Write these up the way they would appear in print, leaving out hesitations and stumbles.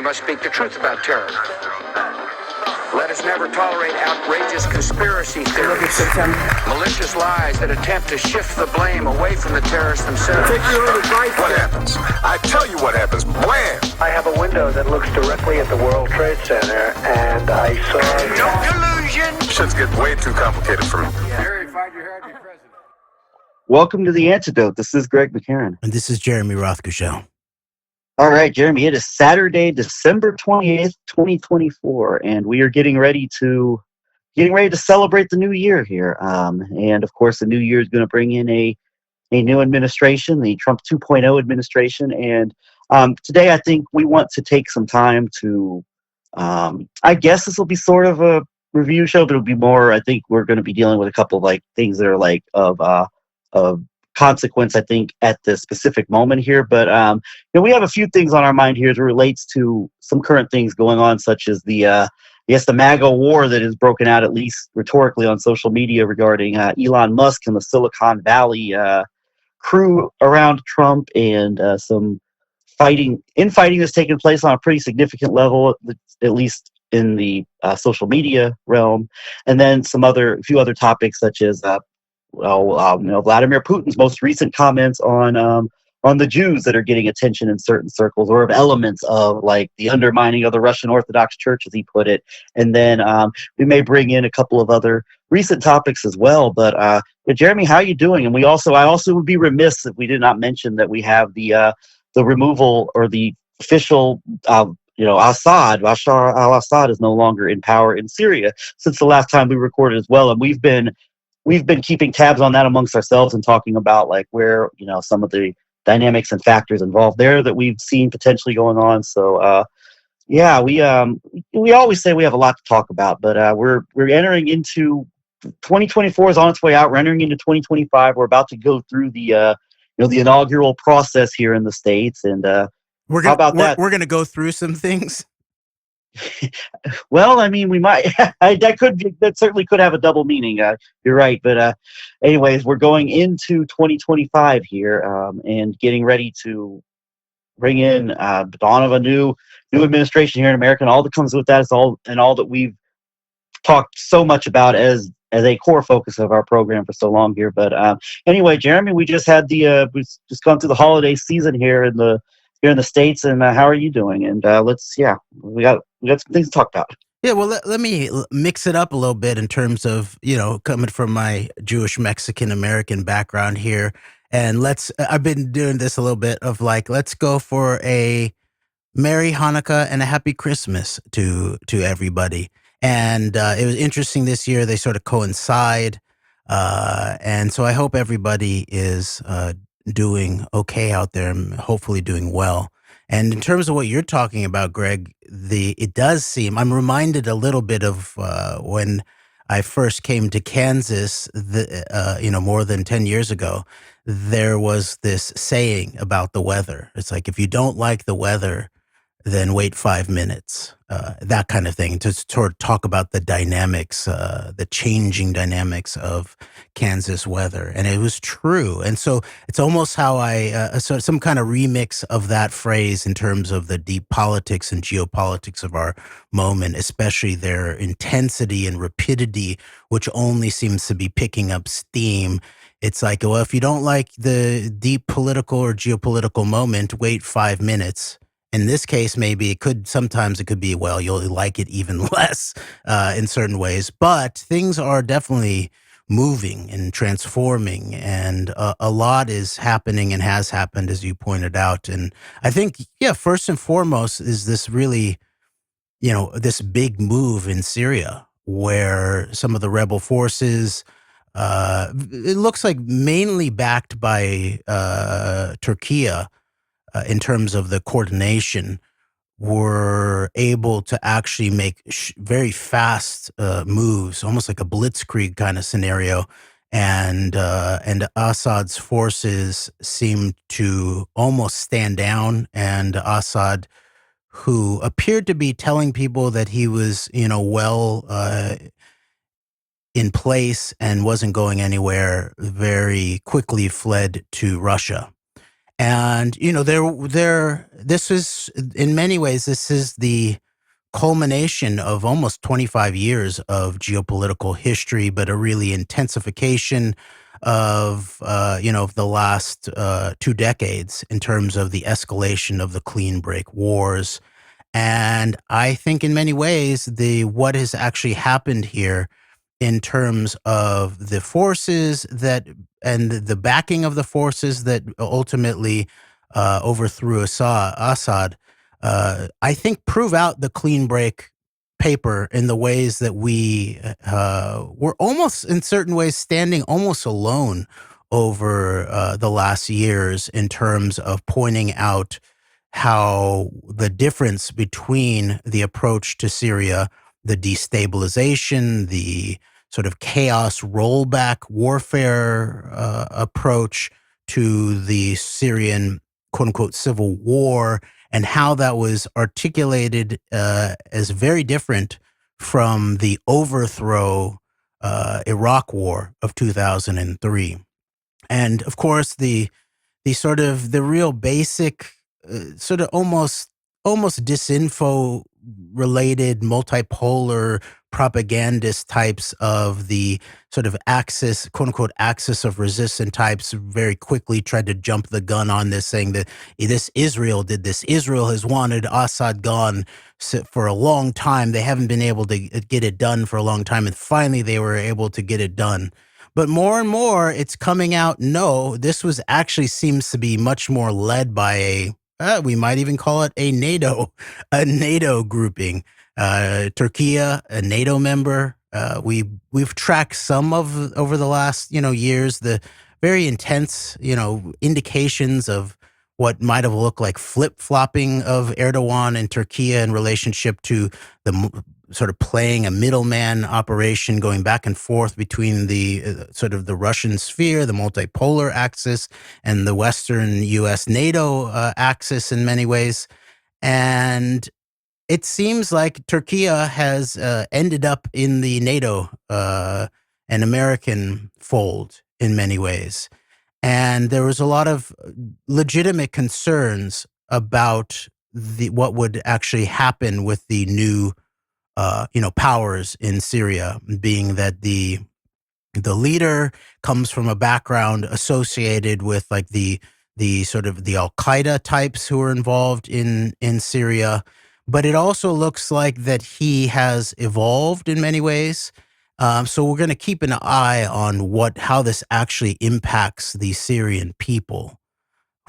must speak the truth about terror. Let us never tolerate outrageous conspiracy theories, malicious lies that attempt to shift the blame away from the terrorists themselves. Take your own advice. What happens? I tell you what happens. Blam! I have a window that looks directly at the World Trade Center, and I saw... No delusion! Shit's getting way too complicated for me. Jerry, find your hair to be president. Welcome to the AnteDote. This is Greg McCarran. And this is Jeremy Rothkushel. All right, Jeremy, it is Saturday, December 28th, 2024, and we are getting ready to celebrate the new year here. And of course, the new year is going to bring in a new administration, the Trump 2.0 administration. And today, I think we want to take some time to, I guess this will be sort of a review show, but it'll be more, I think we're going to be dealing with a couple of things that are of consequence, I think, at the specific moment here. But we have a few things on our mind here as it relates to some current things going on, such as the MAGA war that has broken out, at least rhetorically, on social media regarding Elon Musk and the Silicon Valley crew around Trump, and some fighting that's taken place on a pretty significant level, at least in the social media realm, and then a few other topics such as Vladimir Putin's most recent comments on the Jews that are getting attention in certain circles, or of elements of the undermining of the Russian Orthodox Church, as he put it. And then we may bring in a couple of other recent topics as well. But Jeremy, how are you doing? And I also would be remiss if we did not mention that we have the removal, or the official Bashar Al Assad is no longer in power in Syria since the last time we recorded as well. And we've been keeping tabs on that amongst ourselves and talking about where some of the dynamics and factors involved there that we've seen potentially going on. So we always say we have a lot to talk about, but we're entering into 2024 is on its way out. We're entering into 2025. We're about to go through the inaugural process here in the States, and how about that? We're gonna go through some things. Well, I mean, we might. That certainly could have a double meaning. You're right, but anyways, we're going into 2025 here, and getting ready to bring in the dawn of a new administration here in America, and all that comes with that is all that we've talked so much about as a core focus of our program for so long here. But anyway, Jeremy, we just had we've just gone through the holiday season here in the States, and how are you doing? And we got some things to talk about. Yeah, well, let me mix it up a little bit in terms of, coming from my Jewish Mexican American background here. And I've been doing this a little bit of let's go for a Merry Hanukkah and a Happy Christmas to everybody. And it was interesting this year. They sort of coincide. And so I hope everybody is doing okay out there, and hopefully doing well. And in terms of what you're talking about, Greg, it does seem, I'm reminded a little bit of when I first came to Kansas, more than 10 years ago. There was this saying about the weather. It's if you don't like the weather, then wait 5 minutes, that kind of thing, to sort of talk about the dynamics, the changing dynamics of Kansas weather. And it was true. And so it's almost how some kind of remix of that phrase in terms of the deep politics and geopolitics of our moment, especially their intensity and rapidity, which only seems to be picking up steam. It's well, if you don't like the deep political or geopolitical moment, wait 5 minutes. In this case, maybe sometimes it could be, well, you'll like it even less in certain ways. But things are definitely moving and transforming, and a lot is happening and has happened, as you pointed out. And I think, first and foremost is this really, this big move in Syria, where some of the rebel forces, it looks like mainly backed by Turkey, in terms of the coordination, were able to actually make very fast moves, almost like a blitzkrieg kind of scenario. And Assad's forces seemed to almost stand down. And Assad, who appeared to be telling people that he was, well in place and wasn't going anywhere, very quickly fled to Russia. And this is, in many ways, this is the culmination of almost 25 years of geopolitical history, but a really intensification of the last 2 decades in terms of the escalation of the clean break wars. And I think in many ways, what has actually happened here in terms of the forces that and the backing of the forces that ultimately overthrew Assad, I think prove out the clean break paper in the ways that we were almost, in certain ways, standing almost alone over the last years in terms of pointing out how the difference between the approach to Syria, the destabilization, the sort of chaos rollback warfare approach to the Syrian quote unquote civil war, and how that was articulated as very different from the overthrow Iraq war of 2003. And of course, the real basic sort of almost disinfo related multipolar propagandist types of the sort of axis, quote unquote, axis of resistance types very quickly tried to jump the gun on this, saying that this Israel did this. Israel has wanted Assad gone for a long time. They haven't been able to get it done for a long time. And finally they were able to get it done. But more and more, it's coming out, no, this was actually seems to be much more led by we might even call it a NATO grouping. Turkey, a NATO member. We've tracked some of over the last years the very intense indications of what might have looked like flip-flopping of Erdogan and Turkey in relationship to the sort of playing a middleman operation, going back and forth between the sort of the Russian sphere, the multipolar axis, and the Western U.S. NATO axis in many ways. And it seems like Turkey has ended up in the NATO and American fold in many ways. And there was a lot of legitimate concerns about what would actually happen with the new powers in Syria, being that the leader comes from a background associated with like the sort of the Al Qaeda types who are involved in Syria, but it also looks like that he has evolved in many ways. So we're going to keep an eye on how this actually impacts the Syrian people,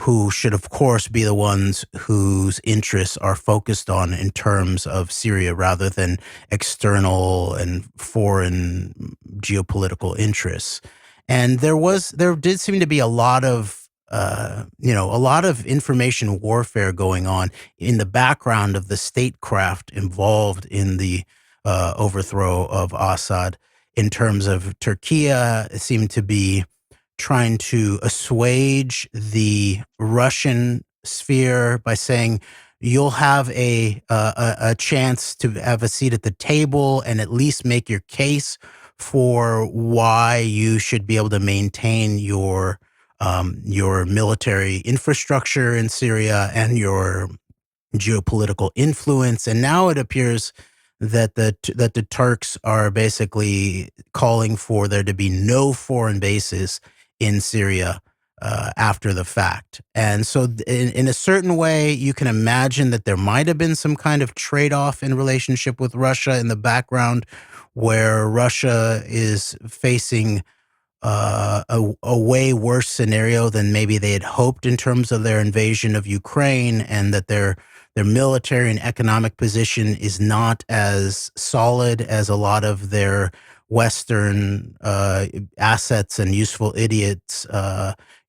who should, of course, be the ones whose interests are focused on in terms of Syria rather than external and foreign geopolitical interests. And there did seem to be a lot of information warfare going on in the background of the statecraft involved in the overthrow of Assad. In terms of Turkey, it seemed to be trying to assuage the Russian sphere by saying you'll have a chance to have a seat at the table and at least make your case for why you should be able to maintain your military infrastructure in Syria and your geopolitical influence. And now it appears that the Turks are basically calling for there to be no foreign bases in Syria after the fact. And so in a certain way, you can imagine that there might have been some kind of trade-off in relationship with Russia in the background, where Russia is facing a way worse scenario than maybe they had hoped in terms of their invasion of Ukraine, and that their military and economic position is not as solid as a lot of their Western assets and useful idiots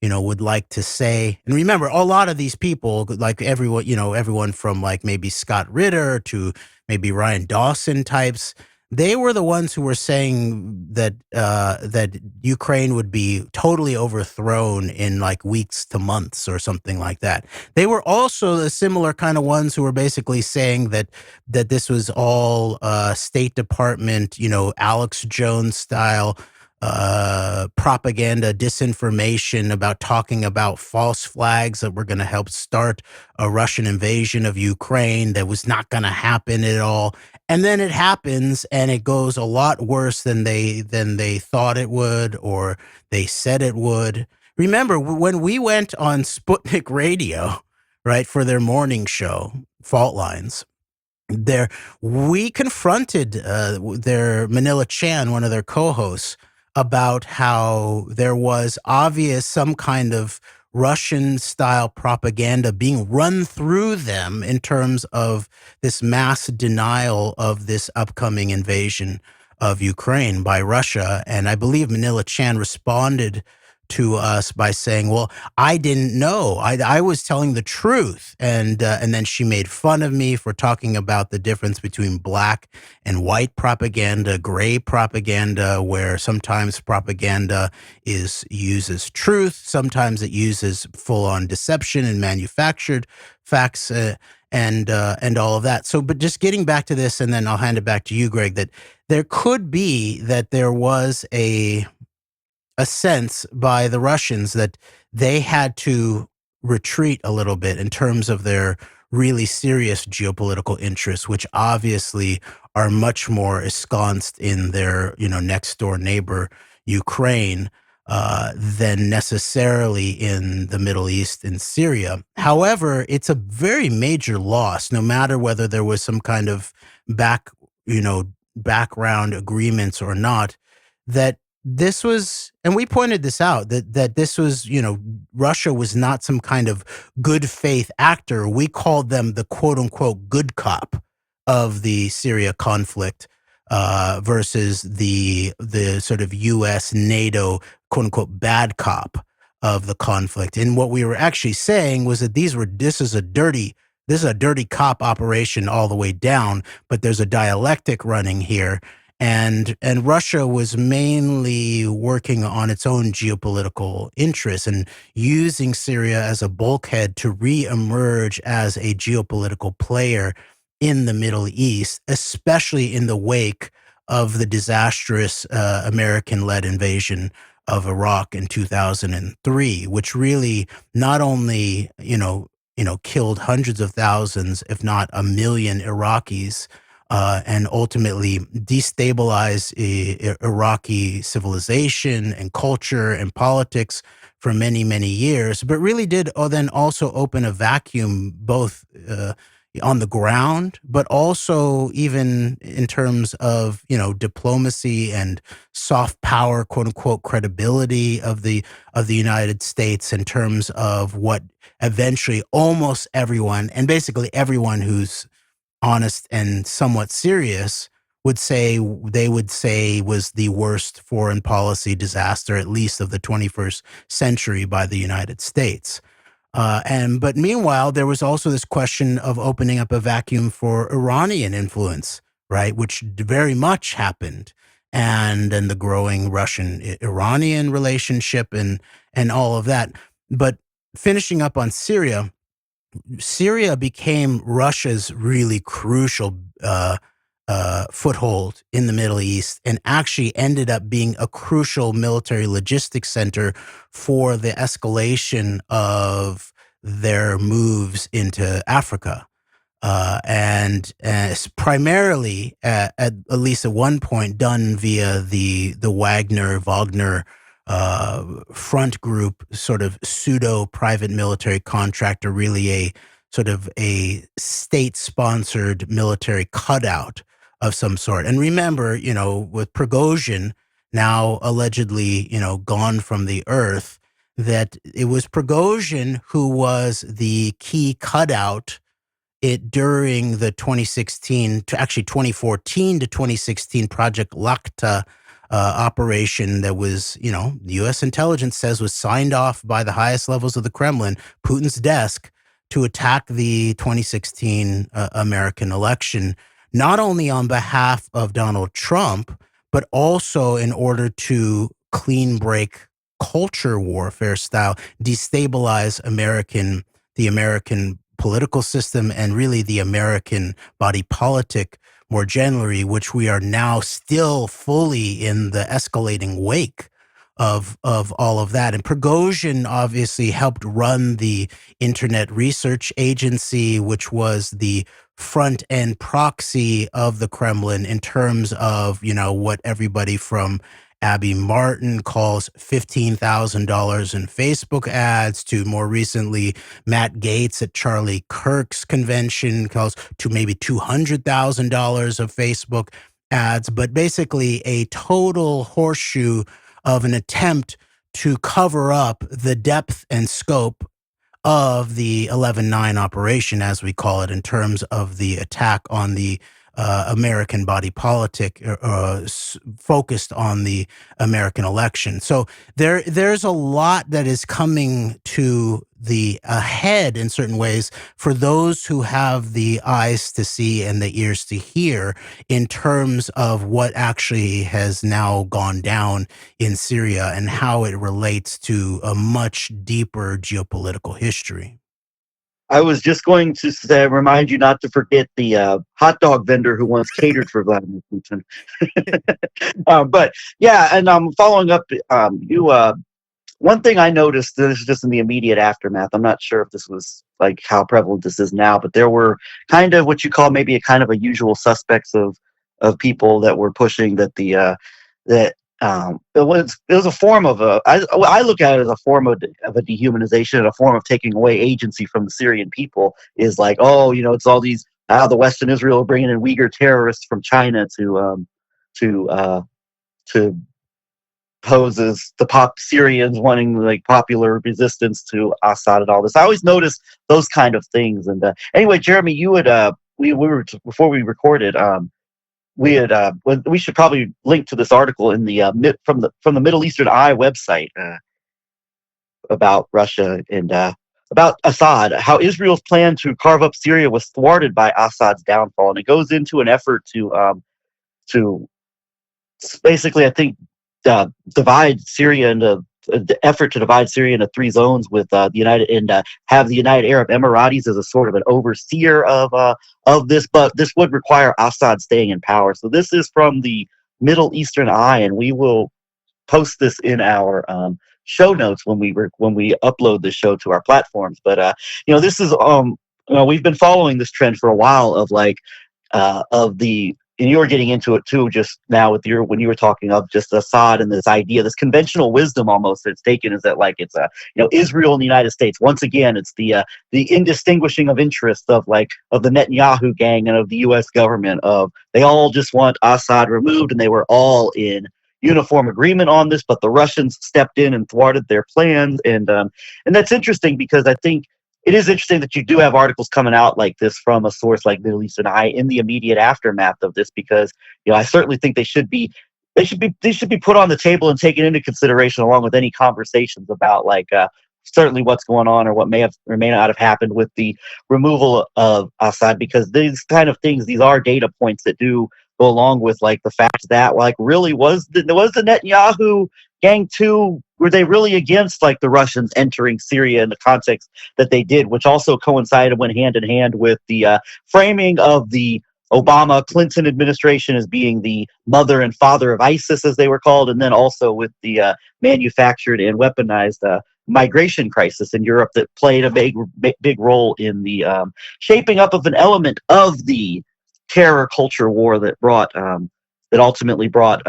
would like to say. And remember, a lot of these people, like everyone from like maybe Scott Ritter to maybe Ryan Dawson types, they were the ones who were saying that that Ukraine would be totally overthrown in like weeks to months or something like that. They were also the similar kind of ones who were basically saying that this was all State Department, Alex Jones style propaganda, disinformation about talking about false flags that were going to help start a Russian invasion of Ukraine that was not going to happen at all. And then it happens, and it goes a lot worse than they thought it would, or they said it would. Remember when we went on Sputnik Radio, right, for their morning show, Fault Lines, there we confronted their Manila Chan, one of their co-hosts, about how there was obvious some kind of Russian style propaganda being run through them in terms of this mass denial of this upcoming invasion of Ukraine by Russia. And I believe Manila Chan responded to us by saying, well, I didn't know. I was telling the truth. And then she made fun of me for talking about the difference between black and white propaganda, gray propaganda, where sometimes propaganda uses truth, sometimes it uses full-on deception and manufactured facts, and all of that. So, but just getting back to this, and then I'll hand it back to you, Greg, that there could be that there was a sense by the Russians that they had to retreat a little bit in terms of their really serious geopolitical interests, which obviously are much more ensconced in their, next door neighbor, Ukraine, than necessarily in the Middle East and Syria. However, it's a very major loss, no matter whether there was some kind of background agreements or not, that this was, and we pointed this out, that this was, Russia was not some kind of good faith actor. We called them the quote unquote good cop of the Syria conflict, versus the sort of U.S. NATO quote unquote bad cop of the conflict. And what we were actually saying was that this is a dirty cop operation all the way down, but there's a dialectic running here. And Russia was mainly working on its own geopolitical interests and using Syria as a bulkhead to reemerge as a geopolitical player in the Middle East, especially in the wake of the disastrous American-led invasion of Iraq in 2003, which really not only killed hundreds of thousands, if not a million Iraqis, and ultimately destabilize Iraqi civilization and culture and politics for many, many years, but really did then also open a vacuum both on the ground, but also even in terms of, diplomacy and soft power, quote unquote, credibility of the United States in terms of what eventually almost everyone, and basically everyone who's honest and somewhat serious would say was the worst foreign policy disaster, at least of the 21st century, by the United States. But meanwhile, there was also this question of opening up a vacuum for Iranian influence, right, which very much happened, and the growing Russian-Iranian relationship and all of that. But finishing up on Syria became Russia's really crucial foothold in the Middle East, and actually ended up being a crucial military logistics center for the escalation of their moves into Africa. And it's primarily, at least at one point, done via the Wagner front group, sort of pseudo private military contractor, really a sort of a state-sponsored military cutout of some sort. And remember, with Prigozhin now allegedly, gone from the earth, that it was Prigozhin who was the key cutout during the 2014 to 2016 Project Lakta operation that was, the U.S. intelligence says was signed off by the highest levels of the Kremlin, Putin's desk, to attack the 2016 American election, not only on behalf of Donald Trump, but also in order to clean break culture warfare style, destabilize the American political system, and really the American body politic more generally, which we are now still fully in the escalating wake of all of that. And Prigozhin obviously helped run the Internet Research Agency, which was the front end proxy of the Kremlin in terms of, what everybody from Abby Martin calls $15,000 in Facebook ads to more recently Matt Gaetz at Charlie Kirk's convention calls to maybe $200,000 of Facebook ads, but basically a total horseshoe of an attempt to cover up the depth and scope of the 11/9 operation, as we call it, in terms of the attack on the American body politic focused on the American election. So there's a lot that is coming to the ahead in certain ways for those who have the eyes to see and the ears to hear in terms of what actually has now gone down in Syria and how it relates to a much deeper geopolitical history. I was just going to say, remind you not to forget the hot dog vendor who once catered for Vladimir Putin. But yeah, and following up, one thing I noticed, this is just in the immediate aftermath. I'm not sure if this was like how prevalent this is now, but there were kind of what you call maybe a kind of a usual suspects of people that were pushing that it was a form of I look at it as a form of a dehumanization and a form of taking away agency from the Syrian people. Is like, it's all these the Western Israel bringing in Uyghur terrorists from China to pose as the Syrians wanting like popular resistance to Assad and all this. I always notice those kind of things. And anyway, Jeremy, you would we were before we recorded. We should probably link to this article in the from the Middle Eastern Eye website about Russia and about Assad, how Israel's plan to carve up Syria was thwarted by Assad's downfall, and it goes into an effort to basically, I think, divide Syria into the effort to divide Syria into three zones with the United and have the United Arab Emiratis as a sort of an overseer of this, but this would require Assad staying in power. So this is from the Middle Eastern Eye, and we will post this in our show notes when we upload the show to our platforms. But this is we've been following this trend for a while of like and you were getting into it too just now with when you were talking of just Assad and this idea, this conventional wisdom almost that's taken is that like it's Israel and the United States. Once again, it's the indistinguishing of interest of the Netanyahu gang and of the U.S. government. Of they all just want Assad removed, and they were all in uniform agreement on this, but the Russians stepped in and thwarted their plans, and that's interesting because I think it is interesting that you do have articles coming out like this from a source like Middle Eastern Eye in the immediate aftermath of this, because I certainly think they should be put on the table and taken into consideration along with any conversations about certainly what's going on or what may have or may not have happened with the removal of Assad, because these kind of things, these are data points that do go along with like the fact that really was the Netanyahu gang too, were they really against like the Russians entering Syria in the context that they did, which also coincided, went hand in hand with the framing of the Obama-Clinton administration as being the mother and father of ISIS, as they were called, and then also with the manufactured and weaponized migration crisis in Europe that played a big role in the shaping up of an element of the terror culture war that ultimately brought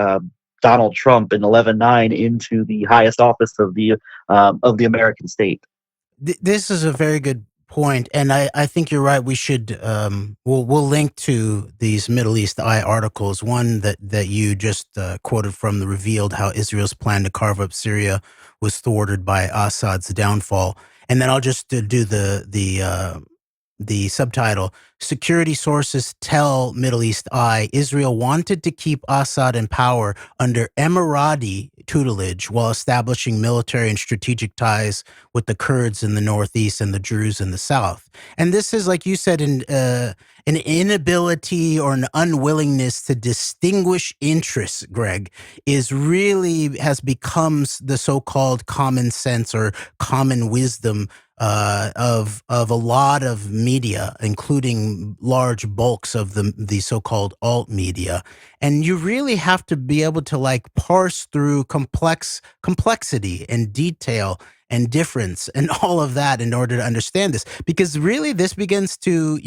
Donald Trump in 11/9 into the highest office of the American state. This is a very good point, and I think you're right. We should we'll link to these Middle East Eye articles. One that you just quoted from, the revealed how Israel's plan to carve up Syria was thwarted by Assad's downfall, and then I'll just do the subtitle. Security sources tell Middle East Eye Israel wanted to keep Assad in power under Emirati tutelage while establishing military and strategic ties with the Kurds in the northeast and the Druze in the south. And this is, like you said, an inability or an unwillingness to distinguish interests, Greg, has become the so-called common sense or common wisdom of a lot of media, including controlling large bulks of the so-called alt media. And you really have to be able to like parse through complexity and detail and difference and all of that in order to understand this. Because really this begins to,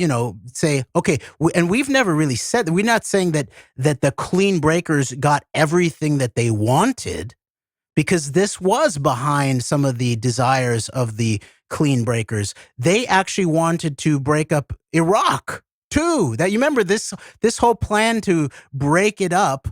say, okay, and we've never really said that. We're not saying that the clean breakers got everything that they wanted, because this was behind some of the desires of the clean breakers. They actually wanted to break up Iraq too. That, you remember, this whole plan to break it up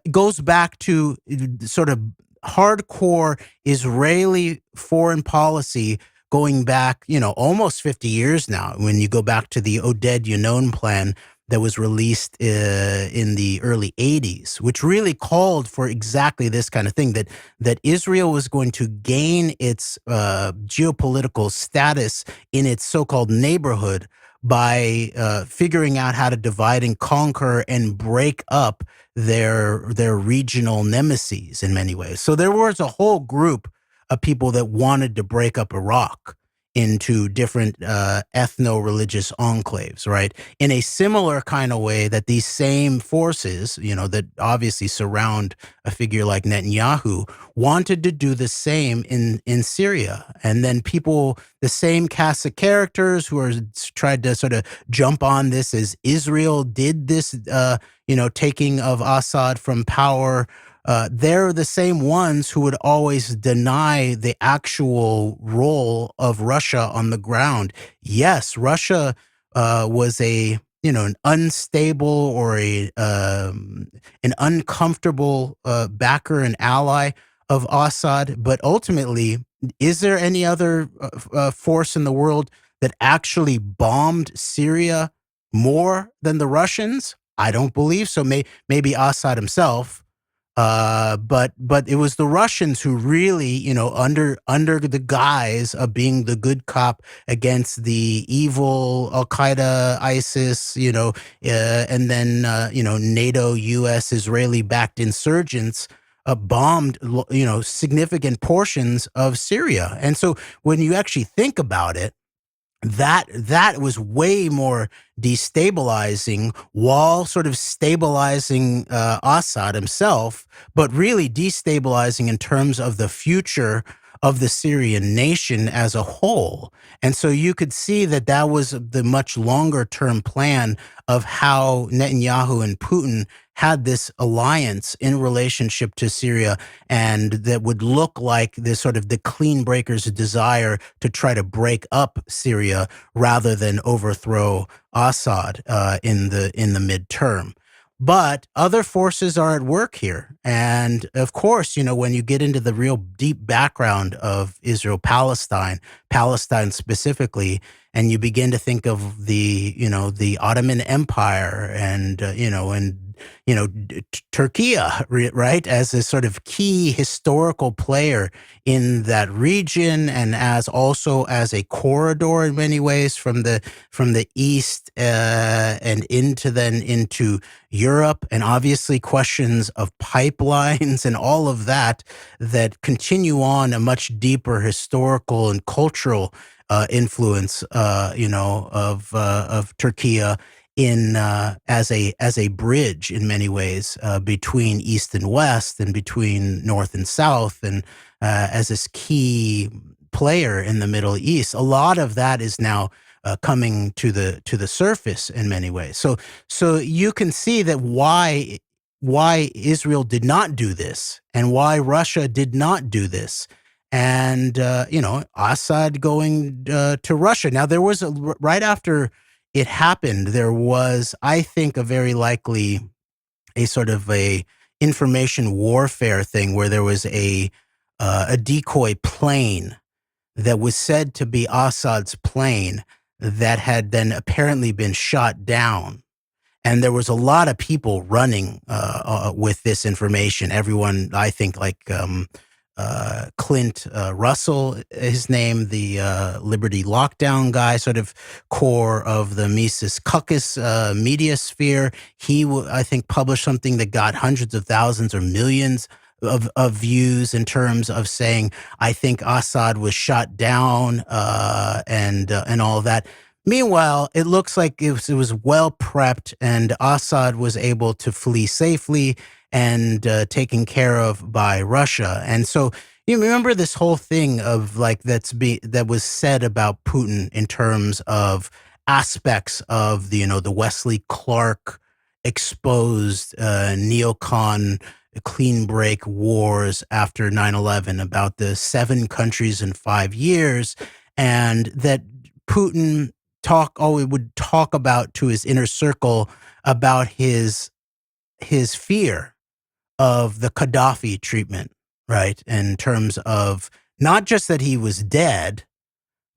goes back to sort of hardcore Israeli foreign policy going back, almost 50 years now. When you go back to the Oded Yinon plan that was released in the early 80s, which really called for exactly this kind of thing, that Israel was going to gain its geopolitical status in its so-called neighborhood by figuring out how to divide and conquer and break up their regional nemesis in many ways. So there was a whole group of people that wanted to break up Iraq into different ethno-religious enclaves, right? In a similar kind of way that these same forces, that obviously surround a figure like Netanyahu, wanted to do the same in Syria. And then people, the same cast of characters who are tried to sort of jump on this as Israel did this, taking of Assad from power. They're the same ones who would always deny the actual role of Russia on the ground. Yes, Russia was an unstable or an uncomfortable backer and ally of Assad, but ultimately, is there any other force in the world that actually bombed Syria more than the Russians? I don't believe so. Maybe Assad himself. But it was the Russians who really, under the guise of being the good cop against the evil Al Qaeda, ISIS, and then NATO, U.S., Israeli-backed insurgents bombed, significant portions of Syria. And so when you actually think about it, that was way more destabilizing, while sort of stabilizing Assad himself, but really destabilizing in terms of the future of the Syrian nation as a whole. And so you could see that was the much longer term plan of how Netanyahu and Putin had this alliance in relationship to Syria, and that would look like this sort of the clean breakers' desire to try to break up Syria rather than overthrow Assad in the midterm. But other forces are at work here. And of course, when you get into the real deep background of Palestine specifically, and you begin to think of the Ottoman Empire and Turkey, right, as a sort of key historical player in that region, and also as a corridor in many ways from the east and into Europe, and obviously questions of pipelines and all of that continue on a much deeper historical and cultural influence, of Turkey in as a bridge in many ways between East and West, and between North and South, and as this key player in the Middle East. A lot of that is now coming to the surface in many ways. So you can see that why Israel did not do this, and why Russia did not do this. And, Assad going to Russia. Now, there was right after it happened, there was, I think, a very likely a sort of a information warfare thing where there was a decoy plane that was said to be Assad's plane that had then apparently been shot down. And there was a lot of people running with this information. Everyone, I think, like Clint Russell, his name, the Liberty Lockdown guy, sort of core of the Mises Caucus media sphere. He, I think, published something that got hundreds of thousands or millions of views in terms of saying, I think Assad was shot down and all of that. Meanwhile, it looks like it was well prepped, and Assad was able to flee safely and taken care of by Russia. And so you remember this whole thing of like that was said about Putin in terms of aspects of the Wesley Clark exposed neocon clean break wars after 9/11 about the 7 countries in 5 years, and that Putin would talk about to his inner circle about his fear of the Gaddafi treatment, right? In terms of not just that he was dead,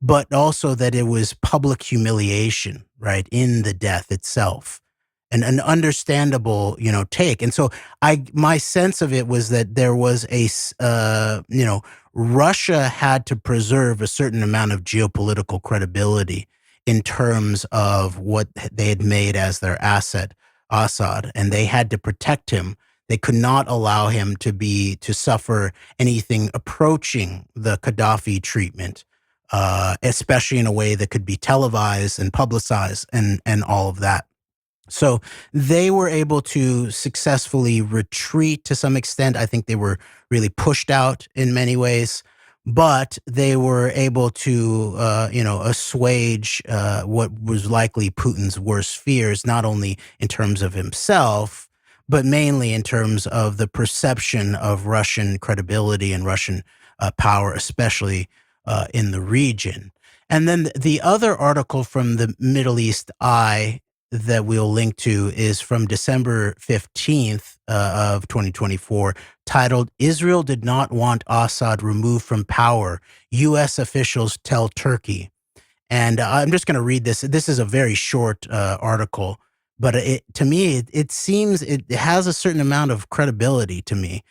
but also that it was public humiliation, right, in the death itself, and an understandable, take. And so, my sense of it was that there was Russia had to preserve a certain amount of geopolitical credibility in terms of what they had made as their asset, Assad, and they had to protect him. They could not allow him to suffer anything approaching the Gaddafi treatment, especially in a way that could be televised and publicized and all of that. So they were able to successfully retreat to some extent. I think they were really pushed out in many ways, but they were able to, assuage what was likely Putin's worst fears, not only in terms of himself, but mainly in terms of the perception of Russian credibility and Russian power, especially in the region. And then the other article from the Middle East Eye that we'll link to is from December 15th of 2024, titled "Israel Did Not Want Assad Removed from Power. U.S. Officials Tell Turkey." And I'm just going to read this. This is a very short article, but to me, it seems it has a certain amount of credibility to me.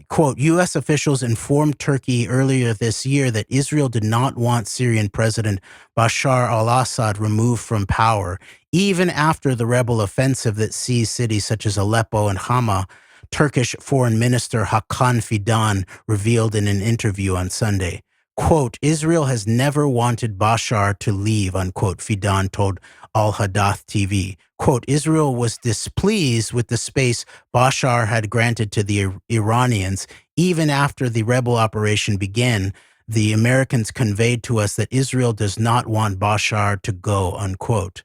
Quote, U.S. officials informed Turkey earlier this year that Israel did not want Syrian President Bashar Al Assad removed from power, even after the rebel offensive that seized cities such as Aleppo and Hama. Turkish Foreign Minister Hakan Fidan revealed in an interview on Sunday. Quote, Israel has never wanted Bashar to leave, unquote, Fidan told Al Hadath TV. Quote, Israel was displeased with the space Bashar had granted to the Iranians. Even after the rebel operation began, the Americans conveyed to us that Israel does not want Bashar to go, unquote.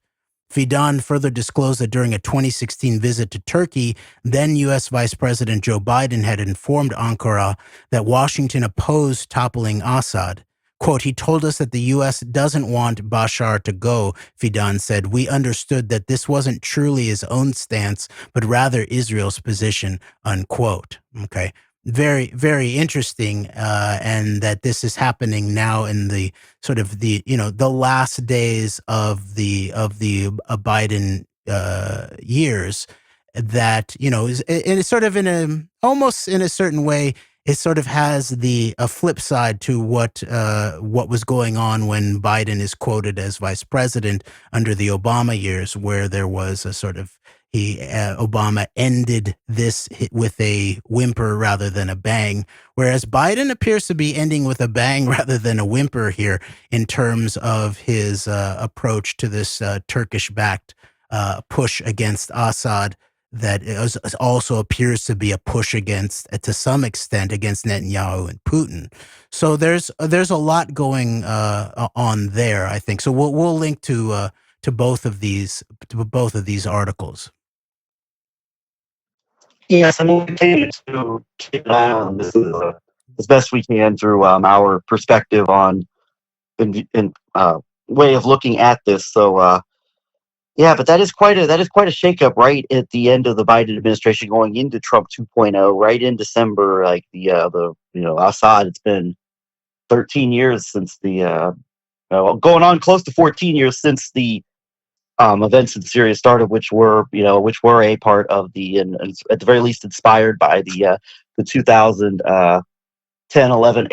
Fidan further disclosed that during a 2016 visit to Turkey, then U.S. Vice President Joe Biden had informed Ankara that Washington opposed toppling Assad. Quote, he told us that the U.S. doesn't want Bashar to go, Fidan said. We understood that this wasn't truly his own stance, but rather Israel's position, unquote. Okay. Very, very interesting, and that this is happening now in the sort of the last days of the Biden years. That is sort of almost in a certain way, it sort of has a flip side to what was going on when Biden is quoted as vice president under the Obama years, where there was a sort of Obama ended this with a whimper rather than a bang, whereas Biden appears to be ending with a bang rather than a whimper here in terms of his approach to this Turkish-backed push against Assad. That also appears to be a push against, to some extent, against Netanyahu and Putin. So there's a lot going on there, I think. So we'll link to both of these articles. Yes, and we'll continue to keep an eye on this as best we can through our perspective on way of looking at this. So yeah, but that is quite a shakeup right at the end of the Biden administration, going into Trump 2.0, right in December. Like the Assad. It's been 13 years since going on close to 14 years since the events in Syria started, which were a part of and at the very least inspired by the 2010-11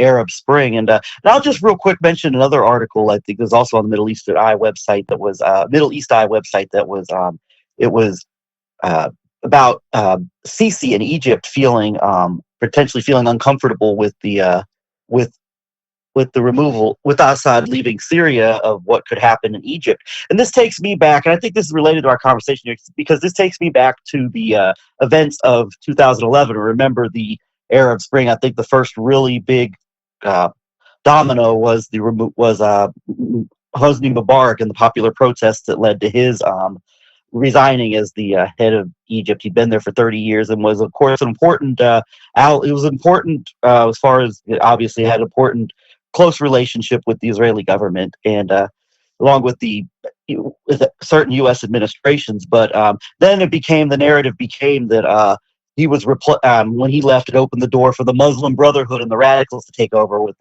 Arab Spring. And I'll just real quick mention another article. I think it was also on the Middle East Eye website that was it was about Sisi in Egypt potentially feeling uncomfortable with with Assad leaving Syria, of what could happen in Egypt. And this takes me back, and I think this is related to our conversation here, because this takes me back to the events of 2011. Remember the Arab Spring? I think the first really big uh, domino was Hosni Mubarak and the popular protests that led to his resigning as the head of Egypt. He'd been there for 30 years and was, of course, an important. It was important as far as it obviously had important close relationship with the Israeli government, and along with with certain U.S. administrations. But then the narrative became that he was when he left, it opened the door for the Muslim Brotherhood and the radicals to take over with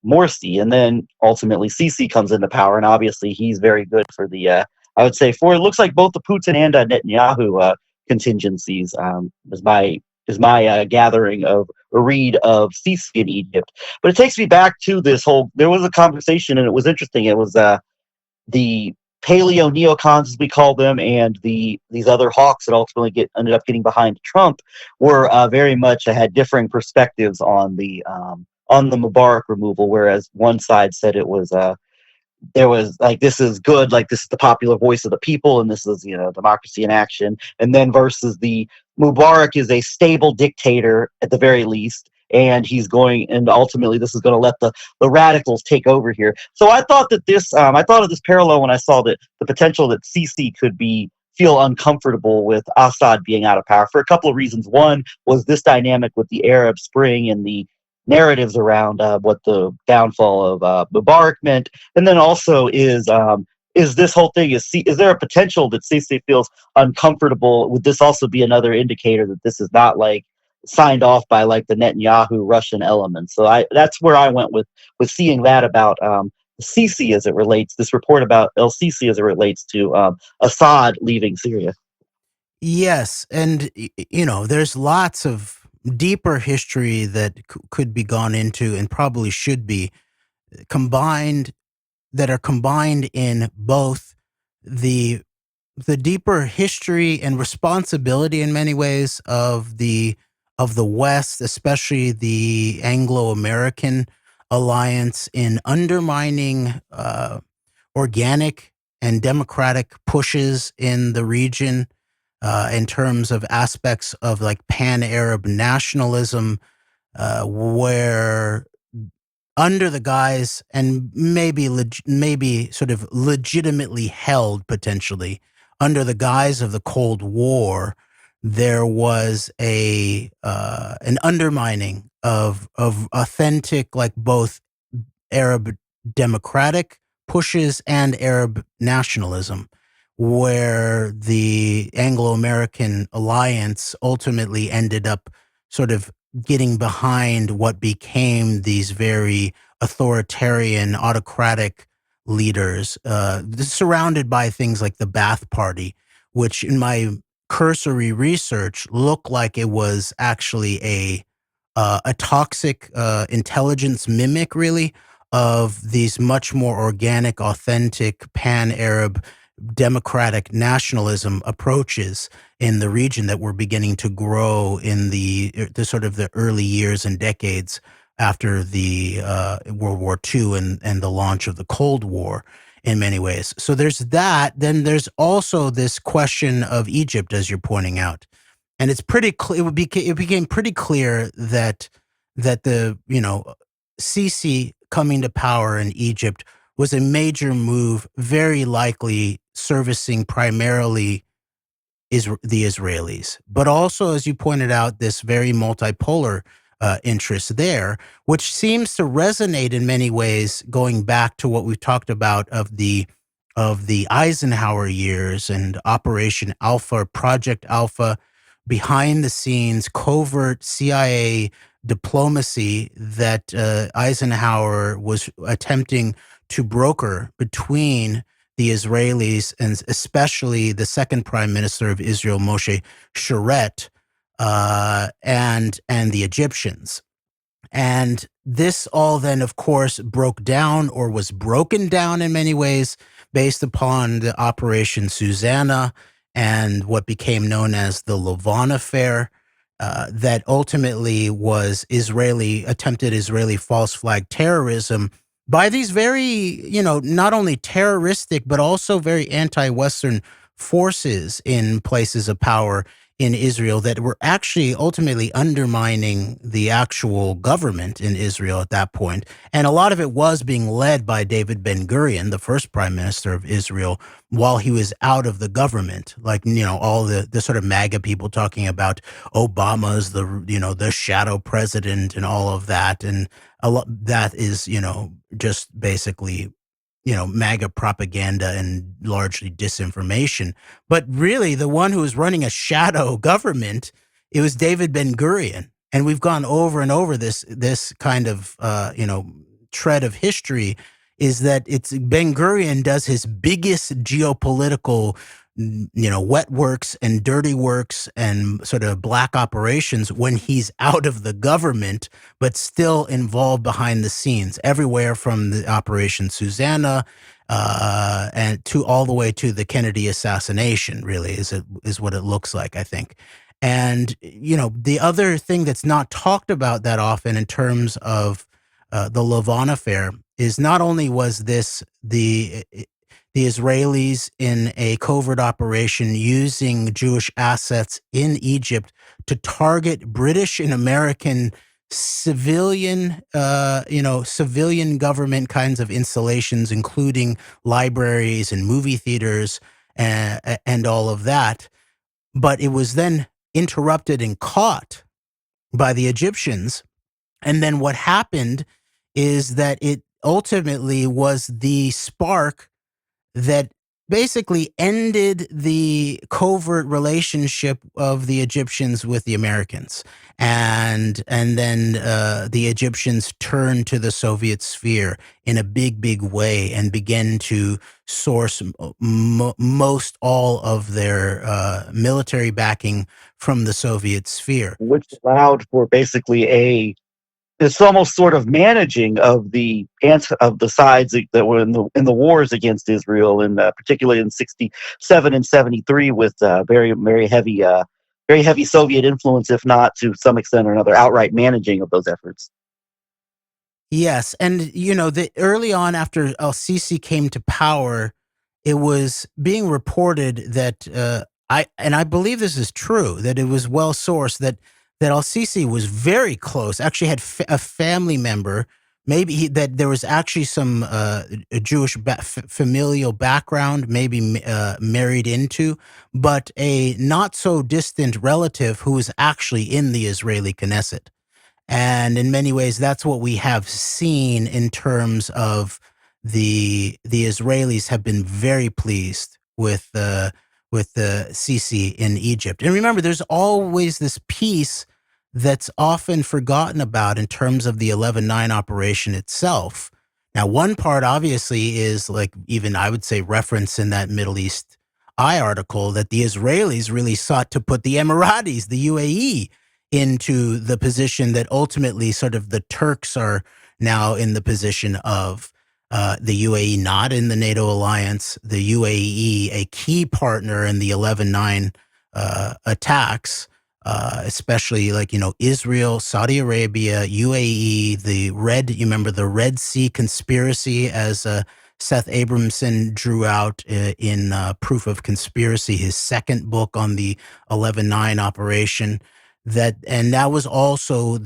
Morsi, and then ultimately Sisi comes into power, and obviously he's very good for I would say it looks like both the Putin and Netanyahu contingencies, is my gathering of a read of Sisi in Egypt. But it takes me back to this whole. There was a conversation, and it was interesting. It was the paleo neocons, as we call them, and these other hawks that ultimately ended up getting behind Trump were very much had differing perspectives on the Mubarak removal. Whereas one side said it was there was like, this is good, like this is the popular voice of the people, and this is democracy in action. And then versus the Mubarak is a stable dictator at the very least, and and ultimately this is going to let the radicals take over here. So I thought of this parallel when I saw that the potential that Sisi could feel uncomfortable with Assad being out of power for a couple of reasons. One was this dynamic with the Arab Spring and the narratives around what the downfall of Mubarak meant, and then also is this whole thing is there a potential that Sisi feels uncomfortable? Would this also be another indicator that this is not like signed off by like the Netanyahu Russian element? So that's where I went with seeing that about Sisi as it relates, this report about El Sisi as it relates to Assad leaving Syria. Yes, and there's lots of deeper history that could be gone into, and probably should be combined, that are combined in both the deeper history and responsibility in many ways of the West, especially the Anglo-American alliance, in undermining organic and democratic pushes in the region, in terms of aspects of like pan-Arab nationalism, where under the guise, and maybe sort of legitimately held potentially under the guise of the Cold War, there was an undermining of authentic, like, both Arab democratic pushes and Arab nationalism, where the Anglo-American alliance ultimately ended up sort of getting behind what became these very authoritarian, autocratic leaders, surrounded by things like the Ba'ath Party, which in my cursory research looked like it was actually a toxic intelligence mimic, really, of these much more organic, authentic, pan-Arab democratic nationalism approaches in the region that were beginning to grow in the sort of the early years and decades after the World War II and the launch of the Cold War in many ways. So there's that. Then there's also this question of Egypt, as you're pointing out. And it's pretty clear. It became pretty clear that the Sisi coming to power in Egypt was a major move, very likely servicing primarily the Israelis, but also, as you pointed out, this very multipolar interest there, which seems to resonate in many ways, going back to what we've talked about of the Eisenhower years and Operation Alpha, Project Alpha, behind the scenes covert CIA diplomacy that Eisenhower was attempting to broker between the Israelis and especially the second prime minister of Israel, Moshe Sharett, and the Egyptians. And this all then, of course, broke down, or was broken down in many ways, based upon the Operation Susanna and what became known as the Lavon Affair. that ultimately was attempted Israeli false flag terrorism by these very, not only terroristic, but also very anti-Western forces in places of power in Israel that were actually ultimately undermining the actual government in Israel at that point. And a lot of it was being led by David Ben-Gurion, the first prime minister of Israel, while he was out of the government. Like, all the sort of MAGA people talking about Obama's the shadow president and all of that. And a lot that is, just basically, MAGA propaganda and largely disinformation. But really, the one who was running a shadow government, it was David Ben-Gurion. And we've gone over and over this kind of, tread of history, is that it's Ben-Gurion does his biggest geopolitical, wet works and dirty works and sort of black operations when he's out of the government, but still involved behind the scenes, everywhere from the Operation Susanna and to all the way to the Kennedy assassination. Really, is what it looks like, I think. And the other thing that's not talked about that often in terms of the Lavon affair is not only was this the Israelis in a covert operation using Jewish assets in Egypt to target British and American civilian, civilian government kinds of installations, including libraries and movie theaters and all of that. But it was then interrupted and caught by the Egyptians. And then what happened is that it ultimately was the spark that basically ended the covert relationship of the Egyptians with the Americans. And then the Egyptians turned to the Soviet sphere in a big, big way and began to source most all of their military backing from the Soviet sphere. which allowed for basically it's almost sort of managing of the sides that were in the wars against Israel, and particularly in '67 and '73, with very very heavy Soviet influence, if not to some extent or another, outright managing of those efforts. Yes, and the early on after El Sisi came to power, it was being reported that I believe this is true, that it was well sourced that El Sisi was very close. Actually, had a family member, maybe that there was actually some a Jewish familial background, maybe married into, but a not so distant relative who was actually in the Israeli Knesset. And in many ways, that's what we have seen in terms of the Israelis have been very pleased with the Sisi in Egypt. And remember, there's always this piece that's often forgotten about in terms of the 11/9 operation itself. Now, one part obviously is, like, even I would say reference in that Middle East Eye article, that the Israelis really sought to put the Emiratis, the UAE, into the position that ultimately sort of the Turks are now in the position of. The UAE not in the NATO alliance, the UAE a key partner in the 11/9 attacks, especially like, Israel, Saudi Arabia, UAE, you remember the Red Sea conspiracy, as Seth Abramson drew out in Proof of Conspiracy, his second book on the 11/9 operation. And that was also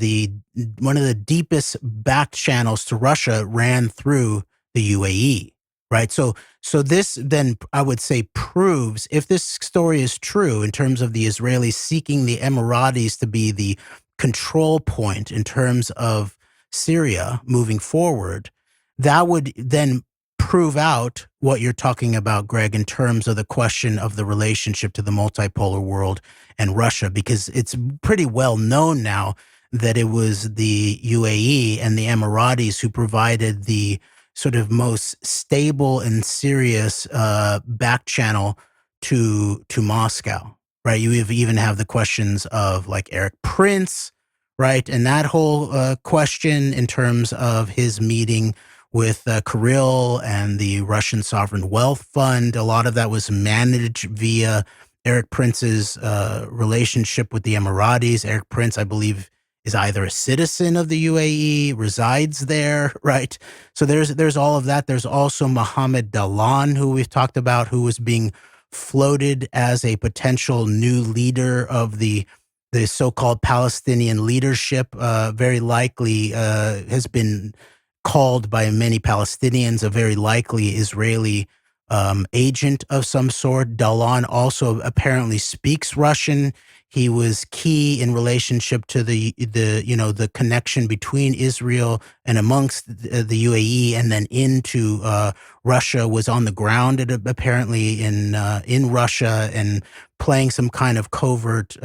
one of the deepest back channels to Russia ran through the UAE, right? So this then, I would say, proves, if this story is true in terms of the Israelis seeking the Emiratis to be the control point in terms of Syria moving forward, that would then prove out what you're talking about, Greg, in terms of the question of the relationship to the multipolar world and Russia, because it's pretty well known now that it was the UAE and the Emiratis who provided the sort of most stable and serious back channel to Moscow, right? You even have the questions of like Eric Prince, right? And that whole question in terms of his meeting with Kirill and the Russian Sovereign Wealth Fund. A lot of that was managed via Eric Prince's relationship with the Emiratis. Eric Prince, I believe, is either a citizen of the UAE, resides there, right? So there's all of that. There's also Mohammed Dalan, who we've talked about, who was being floated as a potential new leader of the so-called Palestinian leadership. Very likely has been called by many Palestinians a very likely Israeli agent of some sort. Dalan also apparently speaks Russian. He was key in relationship to the connection between Israel and amongst the UAE, and then into Russia. Was on the ground apparently in Russia, and playing some kind of covert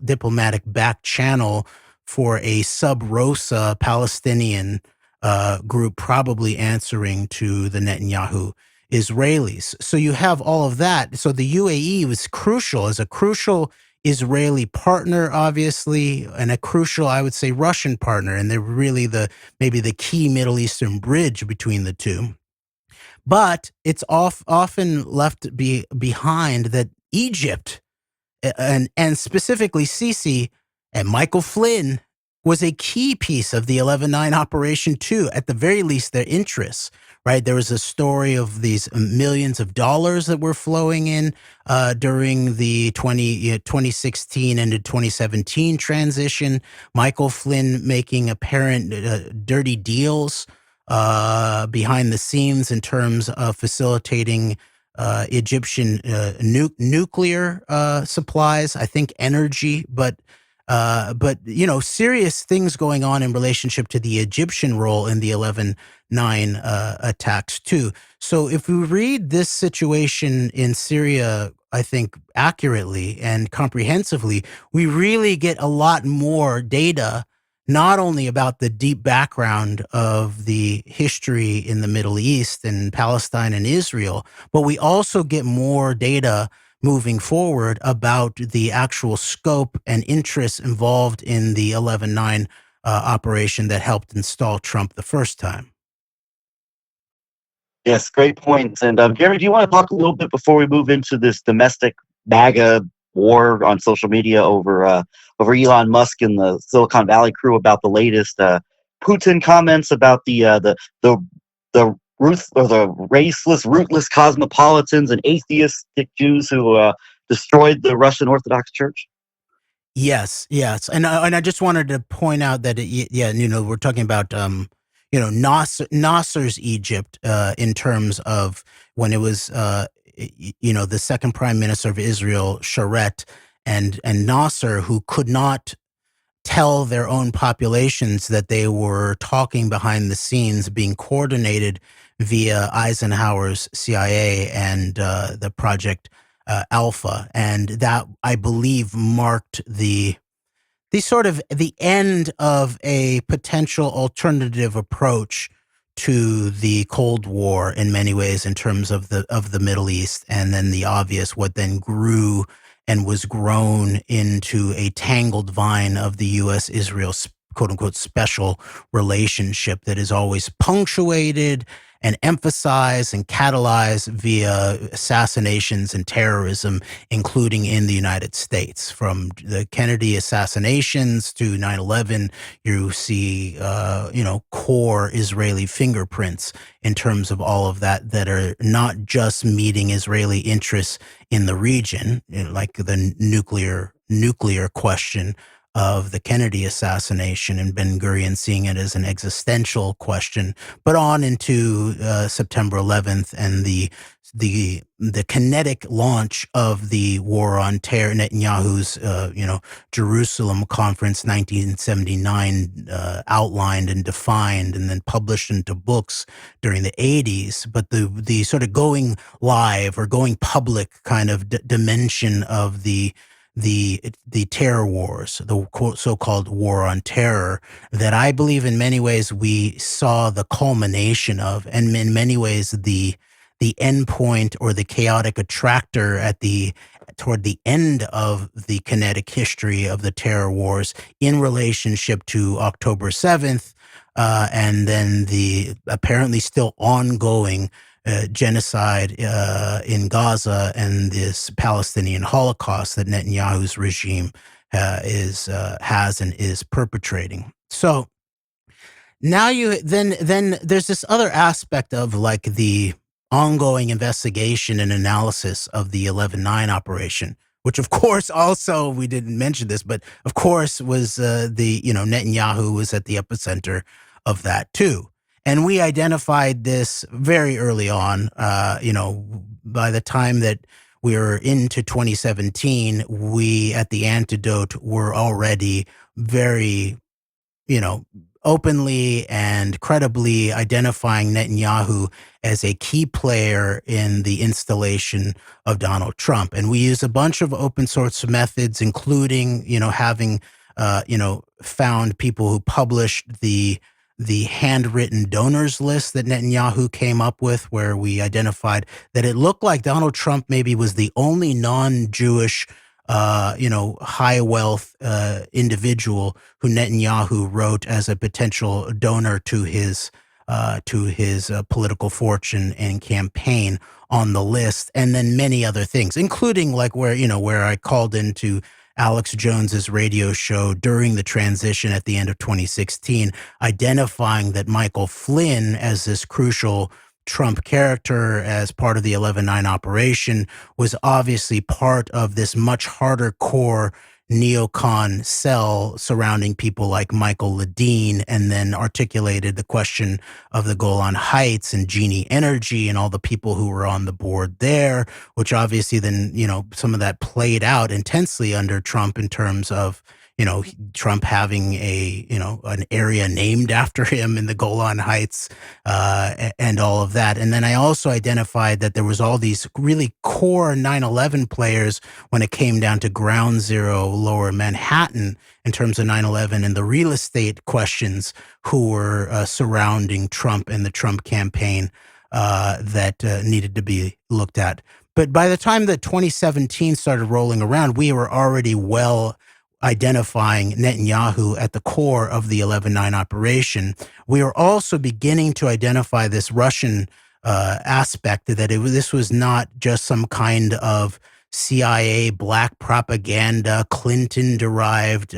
diplomatic back channel for a sub-Rosa Palestinian group, probably answering to the Netanyahu Israelis. So you have all of that. So the UAE was crucial as a crucial Israeli partner, obviously, and a crucial, I would say, Russian partner. And they're really maybe the key Middle Eastern bridge between the two. But it's often left behind that Egypt and specifically Sisi and Michael Flynn was a key piece of the 11/9 operation too. At the very least, their interests, right? There was a story of these millions of dollars that were flowing in during the 2016 into 2017 transition. Michael Flynn making apparent dirty deals behind the scenes in terms of facilitating Egyptian nuclear supplies, I think energy, but serious things going on in relationship to the Egyptian role in the 11/9 attacks too. So if we read this situation in Syria, I think accurately and comprehensively, we really get a lot more data, not only about the deep background of the history in the Middle East and Palestine and Israel, but we also get more data moving forward about the actual scope and interests involved in the 11/9 operation that helped install Trump the first time. Yes, great points. And Gary, do you want to talk a little bit before we move into this domestic MAGA war on social media over Elon Musk and the Silicon Valley crew about the latest Putin comments about the raceless, rootless cosmopolitans and atheistic Jews who destroyed the Russian Orthodox Church? Yes, and I just wanted to point out that we're talking about Nasser's Egypt in terms of when it was the second prime minister of Israel, Sharet, and Nasser, who could not tell their own populations that they were talking behind the scenes, being coordinated via Eisenhower's CIA and the Project Alpha, and that, I believe, marked the sort of the end of a potential alternative approach to the Cold War in many ways in terms of the Middle East, and then the obvious what then grew and was grown into a tangled vine of the U.S.-Israel quote-unquote special relationship that is always punctuated and emphasized and catalyzed via assassinations and terrorism, including in the United States. From the Kennedy assassinations to 9/11, you see, core Israeli fingerprints in terms of all of that are not just meeting Israeli interests in the region, like the nuclear question of the Kennedy assassination and Ben-Gurion seeing it as an existential question, but on into September 11th and the kinetic launch of the war on terror, Netanyahu's Jerusalem Conference 1979 outlined and defined and then published into books during the 80s. But the sort of going live or going public kind of dimension of the terror wars, the so-called war on terror, that I believe in many ways we saw the culmination of, and in many ways the end point or the chaotic attractor toward the end of the kinetic history of the terror wars in relationship to October 7th, and then the apparently still ongoing genocide in Gaza and this Palestinian Holocaust that Netanyahu's regime has and is perpetrating. So now then there's this other aspect of like the ongoing investigation and analysis of the 11/9 operation, which of course also we didn't mention this, but of course was Netanyahu was at the epicenter of that too. And we identified this very early on. By the time that we were into 2017, we at the AnteDote were already very openly and credibly identifying Netanyahu as a key player in the installation of Donald Trump. And we use a bunch of open source methods, including, having, found people who published the handwritten donors list that Netanyahu came up with, where we identified that it looked like Donald Trump maybe was the only non-Jewish high wealth individual who Netanyahu wrote as a potential donor to his political fortune and campaign on the list, and then many other things, including like where I called into Alex Jones's radio show during the transition at the end of 2016, identifying that Michael Flynn as this crucial Trump character as part of the 11/9 operation was obviously part of this much harder core neocon cell surrounding people like Michael Ledeen, and then articulated the question of the Golan Heights and Genie Energy and all the people who were on the board there, which obviously then, some of that played out intensely under Trump in terms of Trump having an area named after him in the Golan Heights, and all of that. And then I also identified that there was all these really core 9/11 players when it came down to ground zero, lower Manhattan, in terms of 9/11 and the real estate questions who were surrounding Trump and the Trump campaign that needed to be looked at. But by the time that 2017 started rolling around, we were already well identifying Netanyahu at the core of the 11/9 operation. We were also beginning to identify this Russian aspect, that this was not just some kind of CIA black propaganda, Clinton-derived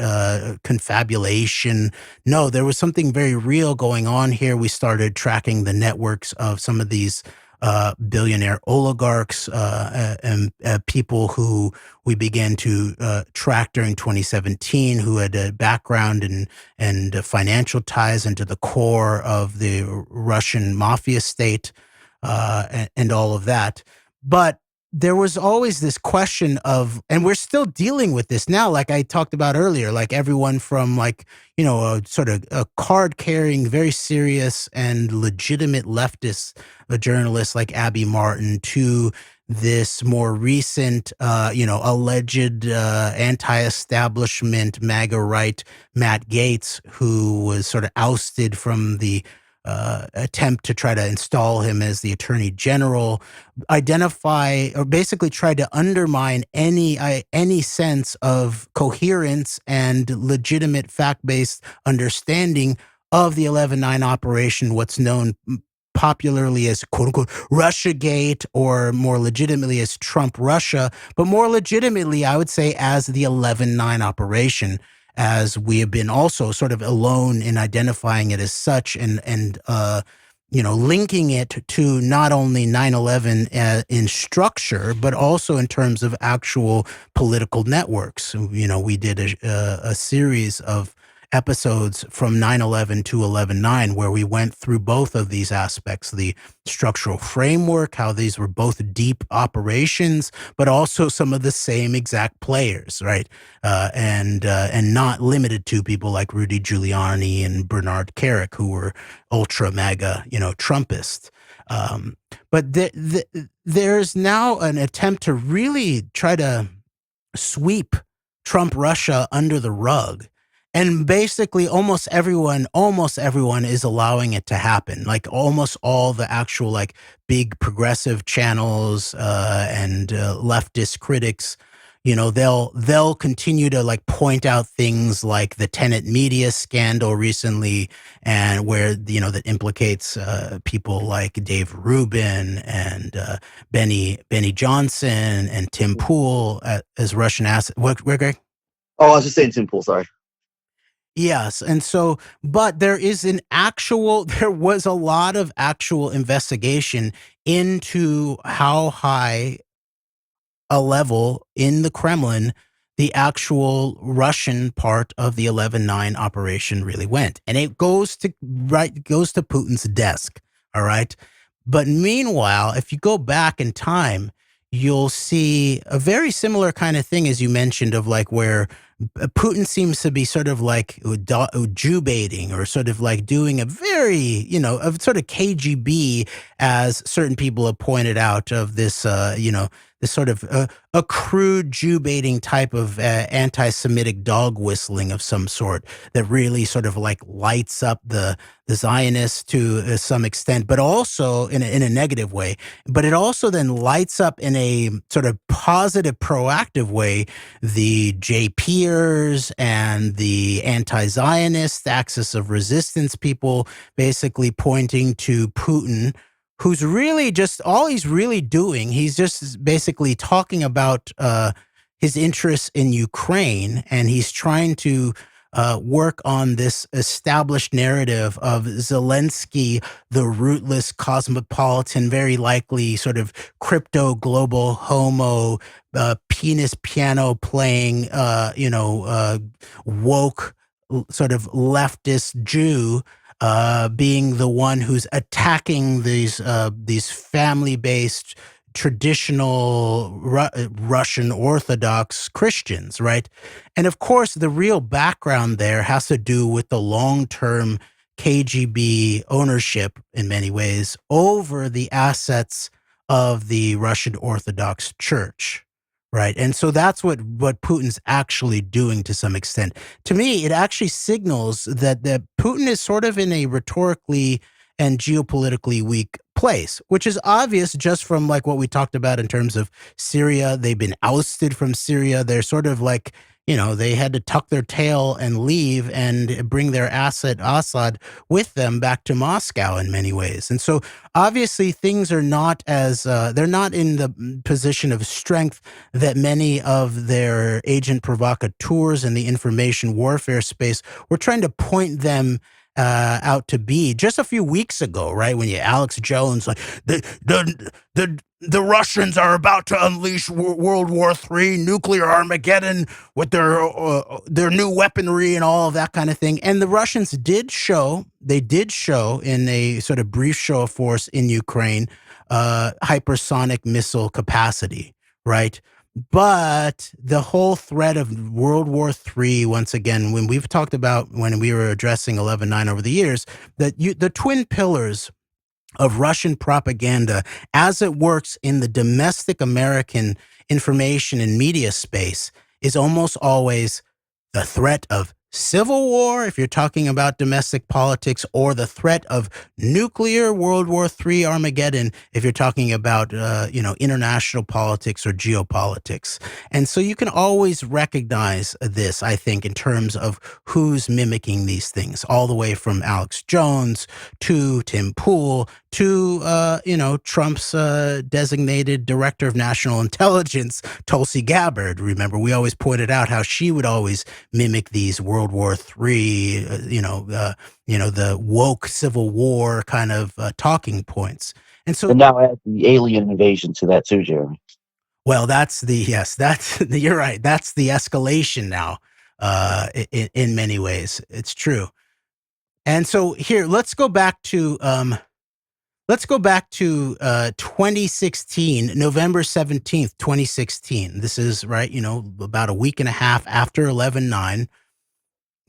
confabulation. No, there was something very real going on here. We started tracking the networks of some of these billionaire oligarchs and people who we began to track during 2017, who had a background and financial ties into the core of the Russian mafia state, and all of that. But there was always this question of, and we're still dealing with this now, like I talked about earlier, like everyone from a sort of a card-carrying, very serious and legitimate leftist journalist like Abby Martin, to this more recent, alleged anti-establishment MAGA right Matt Gaetz, who was sort of ousted from the attempt to try to install him as the attorney general, identify or basically try to undermine any sense of coherence and legitimate fact-based understanding of the 11/9 operation, what's known popularly as quote unquote Russiagate, or more legitimately as Trump Russia, but more legitimately I would say as the 11/9 operation, as we have been also sort of alone in identifying it as such, and linking it to not only 9/11 in structure, but also in terms of actual political networks. We did a series of episodes from 9/11 to 11/9, where we went through both of these aspects, the structural framework, how these were both deep operations, but also some of the same exact players, right? And not limited to people like Rudy Giuliani and Bernard Kerik, who were ultra MAGA, Trumpists. But there's now an attempt to really try to sweep Trump Russia under the rug. And basically almost everyone is allowing it to happen. Like almost all the actual big progressive channels and leftist critics, they'll continue to like point out things like the Tenet media scandal recently, and where that implicates people like Dave Rubin and Benny Johnson and Tim Pool as Russian asset. What, Greg? Oh, I was just saying Tim Pool, sorry. Yes. And so, but there was a lot of actual investigation into how high a level in the Kremlin the actual Russian part of the 11/9 operation really went. And it goes to Putin's desk. All right. But meanwhile, if you go back in time, you'll see a very similar kind of thing as you mentioned, of like where Putin seems to be sort of like Jew baiting, or sort of like doing a very, a sort of KGB, as certain people have pointed out, of this, this sort of a crude Jew baiting type of anti-Semitic dog whistling of some sort that really sort of like lights up the Zionists to some extent, but also in a negative way. But it also then lights up in a sort of positive, proactive way the JPers and the anti-Zionist axis of resistance people, basically pointing to Putin, who's really just all he's really doing. He's just basically talking about his interests in Ukraine, and he's trying to work on this established narrative of Zelensky, the rootless cosmopolitan, very likely sort of crypto global homo, penis piano playing, woke sort of leftist Jew, being the one who's attacking these family-based traditional Russian Orthodox Christians, right? And of course, the real background there has to do with the long-term KGB ownership, in many ways, over the assets of the Russian Orthodox Church, right? And so that's what Putin's actually doing to some extent. To me, it actually signals that Putin is sort of in a rhetorically and geopolitically weak place, which is obvious just from like what we talked about in terms of Syria. They've been ousted from Syria. They're sort of like, they had to tuck their tail and leave and bring their asset Assad with them back to Moscow in many ways. And so obviously things are not as, they're not in the position of strength that many of their agent provocateurs in the information warfare space were trying to point them out to be just a few weeks ago, right? When Alex Jones, like the Russians are about to unleash World War III, nuclear Armageddon with their new weaponry and all of that kind of thing. And the Russians did show in a sort of brief show of force in Ukraine, hypersonic missile capacity, right? But the whole threat of World War III, once again, when we've talked about when we were addressing 11/9 over the years, that the twin pillars of Russian propaganda as it works in the domestic American information and media space is almost always the threat of civil war, if you're talking about domestic politics, or the threat of nuclear World War III Armageddon, if you're talking about, international politics or geopolitics. And so you can always recognize this, I think, in terms of who's mimicking these things, all the way from Alex Jones to Tim Pool to, Trump's designated director of national intelligence, Tulsi Gabbard. Remember, we always pointed out how she would always mimic these World War III, the woke Civil War kind of talking points. And so, And now add the alien invasion to that too, Jeremy. well, you're right. That's the escalation now, in many ways. It's true. And so here, let's go back to 2016, November 17th, 2016. This is right, about a week and a half after 11/9,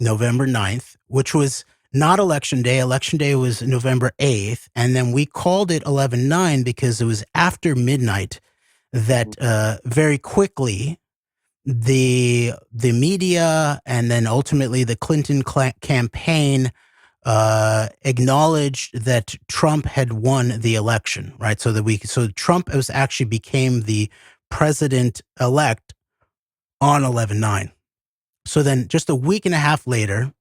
November 9th, which was not election day. Election day was November 8th. And then we called it 11/9 because it was after midnight that very quickly the media and then ultimately the Clinton campaign acknowledged that Trump had won the election, right? So Trump actually became the president-elect on 11/9. So then just a week and a half later,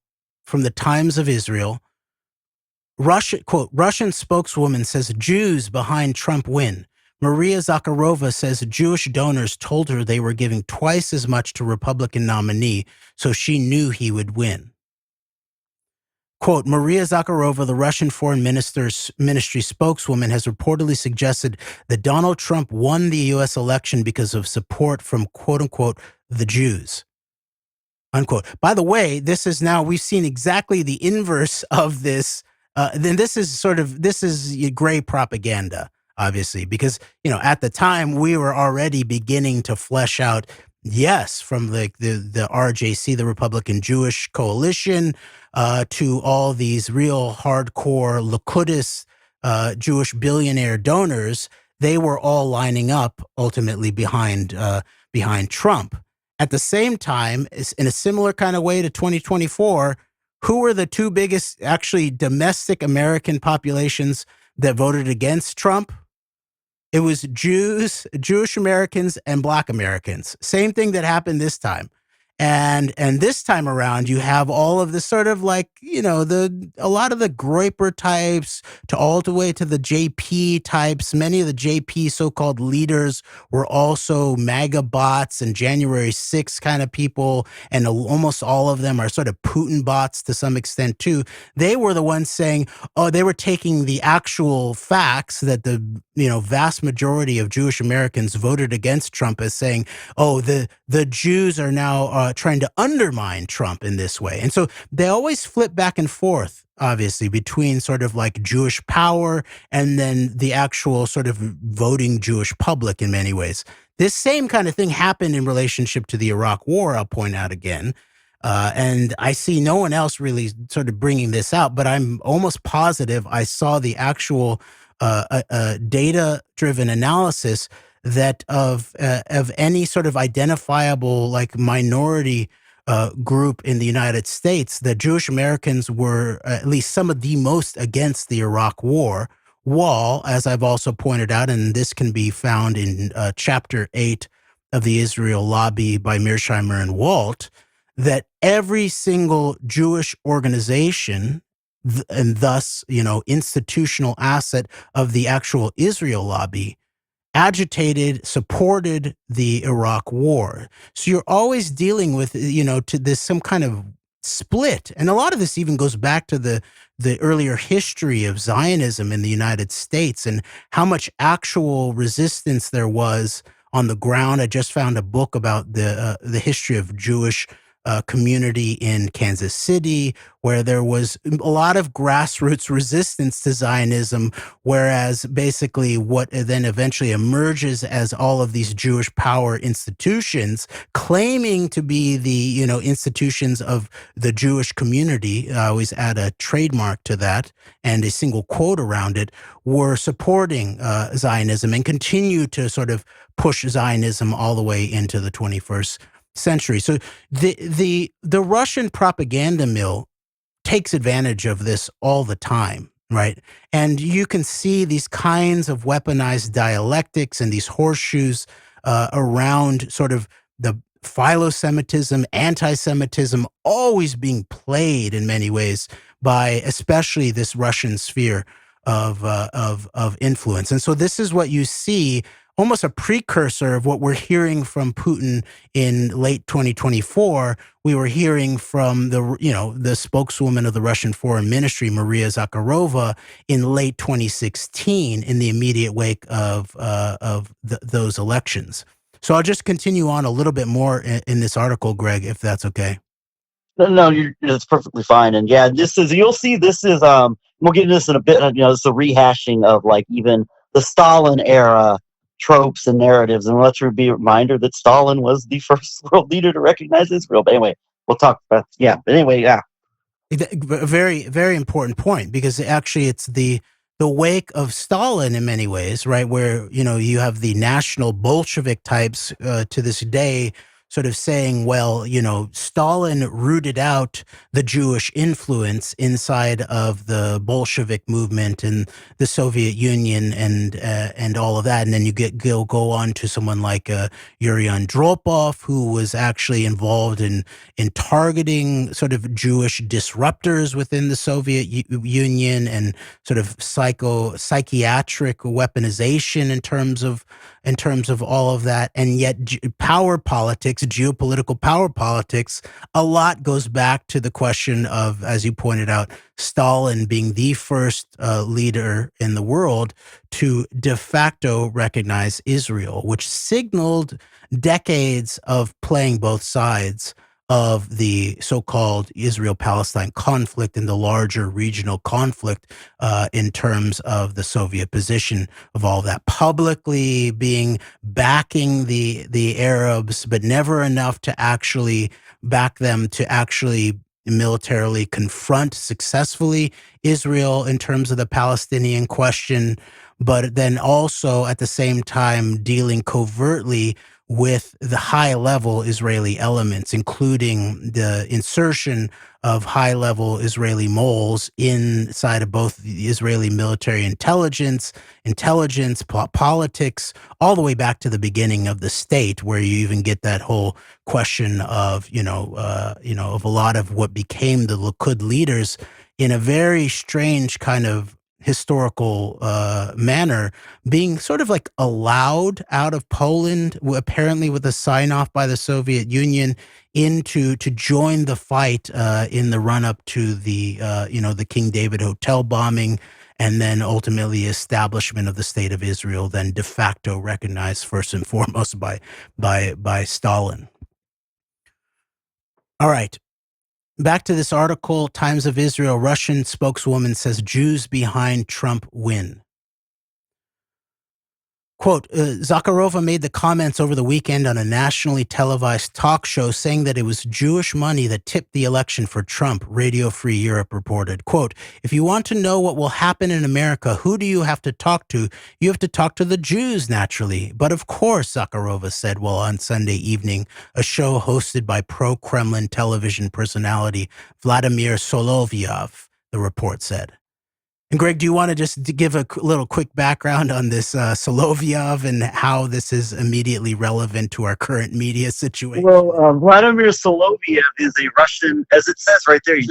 from the Times of Israel, Russian spokeswoman says Jews behind Trump win. Maria Zakharova says Jewish donors told her they were giving twice as much to Republican nominee, so she knew he would win. Quote, Maria Zakharova, the Russian Foreign Ministry spokeswoman, has reportedly suggested that Donald Trump won the U.S. election because of support from, quote unquote, the Jews. Unquote. By the way, this is now, we've seen exactly the inverse of this. Then this is gray propaganda, obviously, because, at the time we were already beginning to flesh out, yes, from the RJC, the Republican Jewish Coalition, to all these real hardcore Likud Jewish billionaire donors, they were all lining up ultimately behind Trump. At the same time, in a similar kind of way to 2024, who were the two biggest actually domestic American populations that voted against Trump? It was Jews, Jewish Americans, and Black Americans. Same thing that happened this time. And this time around, you have all of this sort of like, a lot of the Groyper types to all the way to the JP types. Many of the JP so-called leaders were also MAGA bots and January 6th kind of people. And almost all of them are sort of Putin bots to some extent too. They were the ones saying, they were taking the actual facts that the, vast majority of Jewish Americans voted against Trump as saying, the Jews are now trying to undermine Trump in this way. And so they always flip back and forth, obviously, between sort of like Jewish power and then the actual sort of voting Jewish public in many ways. This same kind of thing happened in relationship to the Iraq War, I'll point out again. And I see no one else really sort of bringing this out, but I'm almost positive I saw the actual data-driven analysis that of any sort of identifiable like minority group in the United States, that Jewish Americans were at least some of the most against the Iraq War, while, as I've also pointed out, and this can be found in Chapter 8 of the Israel Lobby by Mearsheimer and Walt, that every single Jewish organization and thus, institutional asset of the actual Israel Lobby agitated, supported the Iraq War. So you're always dealing with, to this some kind of split. And a lot of this even goes back to the earlier history of Zionism in the United States and how much actual resistance there was on the ground. I just found a book about the history of Jewish community in Kansas City, where there was a lot of grassroots resistance to Zionism, whereas basically what then eventually emerges as all of these Jewish power institutions claiming to be the, institutions of the Jewish community, I always add a trademark to that and a single quote around it, were supporting Zionism and continue to sort of push Zionism all the way into the 21st century. So the Russian propaganda mill takes advantage of this all the time, right? And you can see these kinds of weaponized dialectics and these horseshoes around sort of the philo-Semitism, anti-Semitism, always being played in many ways by especially this Russian sphere of influence. And so this is what you see, almost a precursor of what we're hearing from Putin in late 2024. We were hearing from the spokeswoman of the Russian Foreign Ministry, Maria Zakharova, in late 2016 in the immediate wake of those elections. So I'll just continue on a little bit more in this article, Greg, if that's okay. No, it's perfectly fine. And yeah, you'll see this is, we'll get into this in a bit, it's a rehashing of like even the Stalin era tropes and narratives. And let's be a reminder that Stalin was the first world leader to recognize Israel. But anyway, we'll talk about, but anyway, yeah. A very, very important point, because actually it's the wake of Stalin in many ways, right? Where, you have the national Bolshevik types to this day sort of saying, well, Stalin rooted out the Jewish influence inside of the Bolshevik movement and the Soviet Union and all of that. And then you go on to someone like Yuri Andropov, who was actually involved in targeting sort of Jewish disruptors within the Soviet Union and sort of psychiatric weaponization in terms of all of that. And yet power politics, geopolitical power politics, a lot goes back to the question of, as you pointed out, Stalin being the first leader in the world to de facto recognize Israel, which signaled decades of playing both sides of the so-called Israel-Palestine conflict and the larger regional conflict in terms of the Soviet position of all that, publicly backing the Arabs, but never enough to actually back them to actually militarily confront successfully Israel in terms of the Palestinian question, but then also at the same time dealing covertly with the high-level Israeli elements, including the insertion of high-level Israeli moles inside of both the Israeli military intelligence, politics, all the way back to the beginning of the state, where you even get that whole question of, of a lot of what became the Likud leaders in a very strange kind of historical manner, being sort of like allowed out of Poland, apparently with a sign-off by the Soviet Union, to join the fight in the run-up to the King David Hotel bombing, and then ultimately establishment of the State of Israel, then de facto recognized first and foremost by Stalin. All right. Back to this article, Times of Israel, Russian spokeswoman says Jews behind Trump win. Quote, Zakharova made the comments over the weekend on a nationally televised talk show saying that it was Jewish money that tipped the election for Trump, Radio Free Europe reported. Quote, if you want to know what will happen in America, who do you have to talk to? You have to talk to the Jews, naturally. But of course, Zakharova said while on Sunday evening, a show hosted by pro-Kremlin television personality Vladimir Solovyov, the report said. And Greg, do you want to just give a little quick background on this Solovyov and how this is immediately relevant to our current media situation? Well, Vladimir Solovyov is a Russian, as it says right there. He's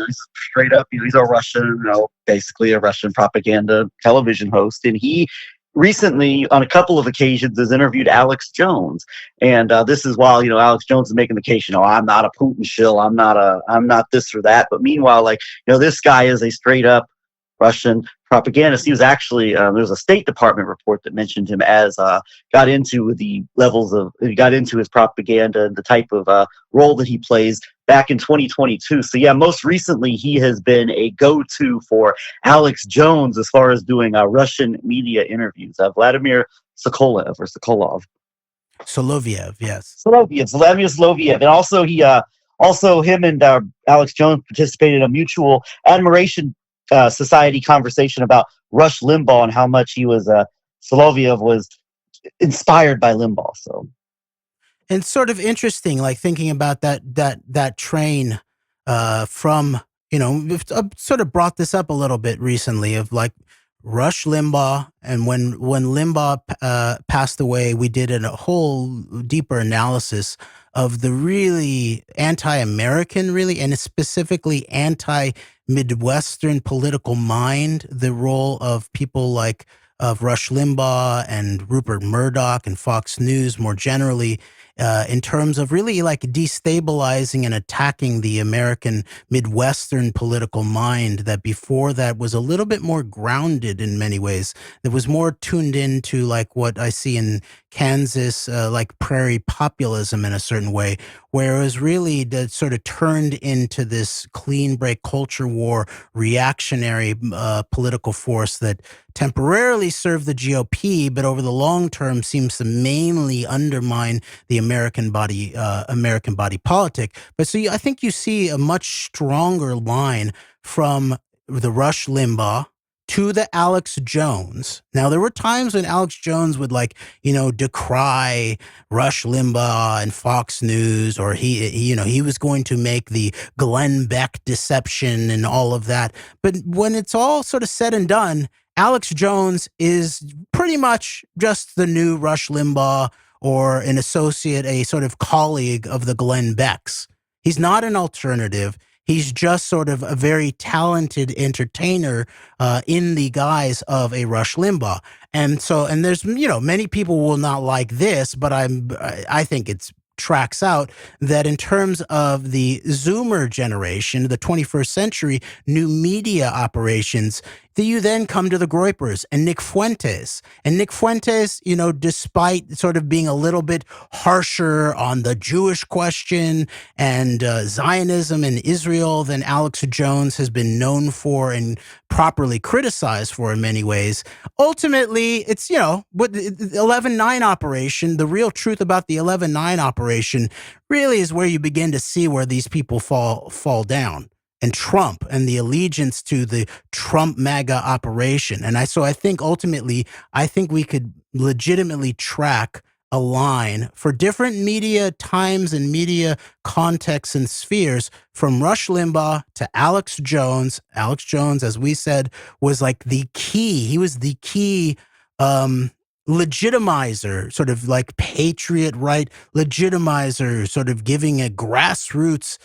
straight up. He's a Russian, basically a Russian propaganda television host, and he recently, on a couple of occasions, has interviewed Alex Jones, and this is while Alex Jones is making the case. I'm not a Putin shill. I'm not this or that. But meanwhile, this guy is a straight up Russian propagandist. He was actually there was a State Department report that mentioned him as got into his propaganda and the type of role that he plays back in 2022. So yeah, most recently he has been a go-to for Alex Jones as far as doing Russian media interviews. Vladimir Sokolov. Soloviev, yes. Vladimir Soloviev, and also him and Alex Jones participated in a mutual admiration society conversation about Rush Limbaugh and how much Soloviev was inspired by Limbaugh. So, and sort of interesting, like thinking about that train from we've sort of brought this up a little bit recently of like Rush Limbaugh, and when Limbaugh passed away, we did a whole deeper analysis of the really anti-American, and specifically anti-Midwestern political mind, the role of people like of Rush Limbaugh and Rupert Murdoch and Fox News more generally, in terms of really like destabilizing and attacking the American Midwestern political mind that before that was a little bit more grounded in many ways. That was more tuned into like what I see in Kansas, like prairie populism in a certain way, where it was really that sort of turned into this clean break culture war reactionary political force that temporarily served the GOP, but over the long term seems to mainly undermine the American body politic. But so I think you see a much stronger line from the Rush Limbaugh to the Alex Jones. Now, there were times when Alex Jones would decry Rush Limbaugh and Fox News, or he was going to make the Glenn Beck deception and all of that. But when it's all sort of said and done, Alex Jones is pretty much just the new Rush Limbaugh, or an associate, a sort of colleague of the Glenn Becks. He's not an alternative. He's just sort of a very talented entertainer in the guise of a Rush Limbaugh. And there's, many people will not like this, but I think it's tracks out that in terms of the Zoomer generation, the 21st century new media operations, that you then come to the Groypers and Nick Fuentes. And Nick Fuentes, despite sort of being a little bit harsher on the Jewish question and Zionism and Israel than Alex Jones has been known for and properly criticized for in many ways, ultimately, it's, what the 11/9 operation, the real truth about the 11/9 operation really is where you begin to see where these people fall down. And Trump and the allegiance to the Trump MAGA operation. And I think ultimately, we could legitimately track a line for different media times and media contexts and spheres, from Rush Limbaugh to Alex Jones. Alex Jones, as we said, was like the key. He was the key legitimizer, sort of like patriot right legitimizer, sort of giving a grassroots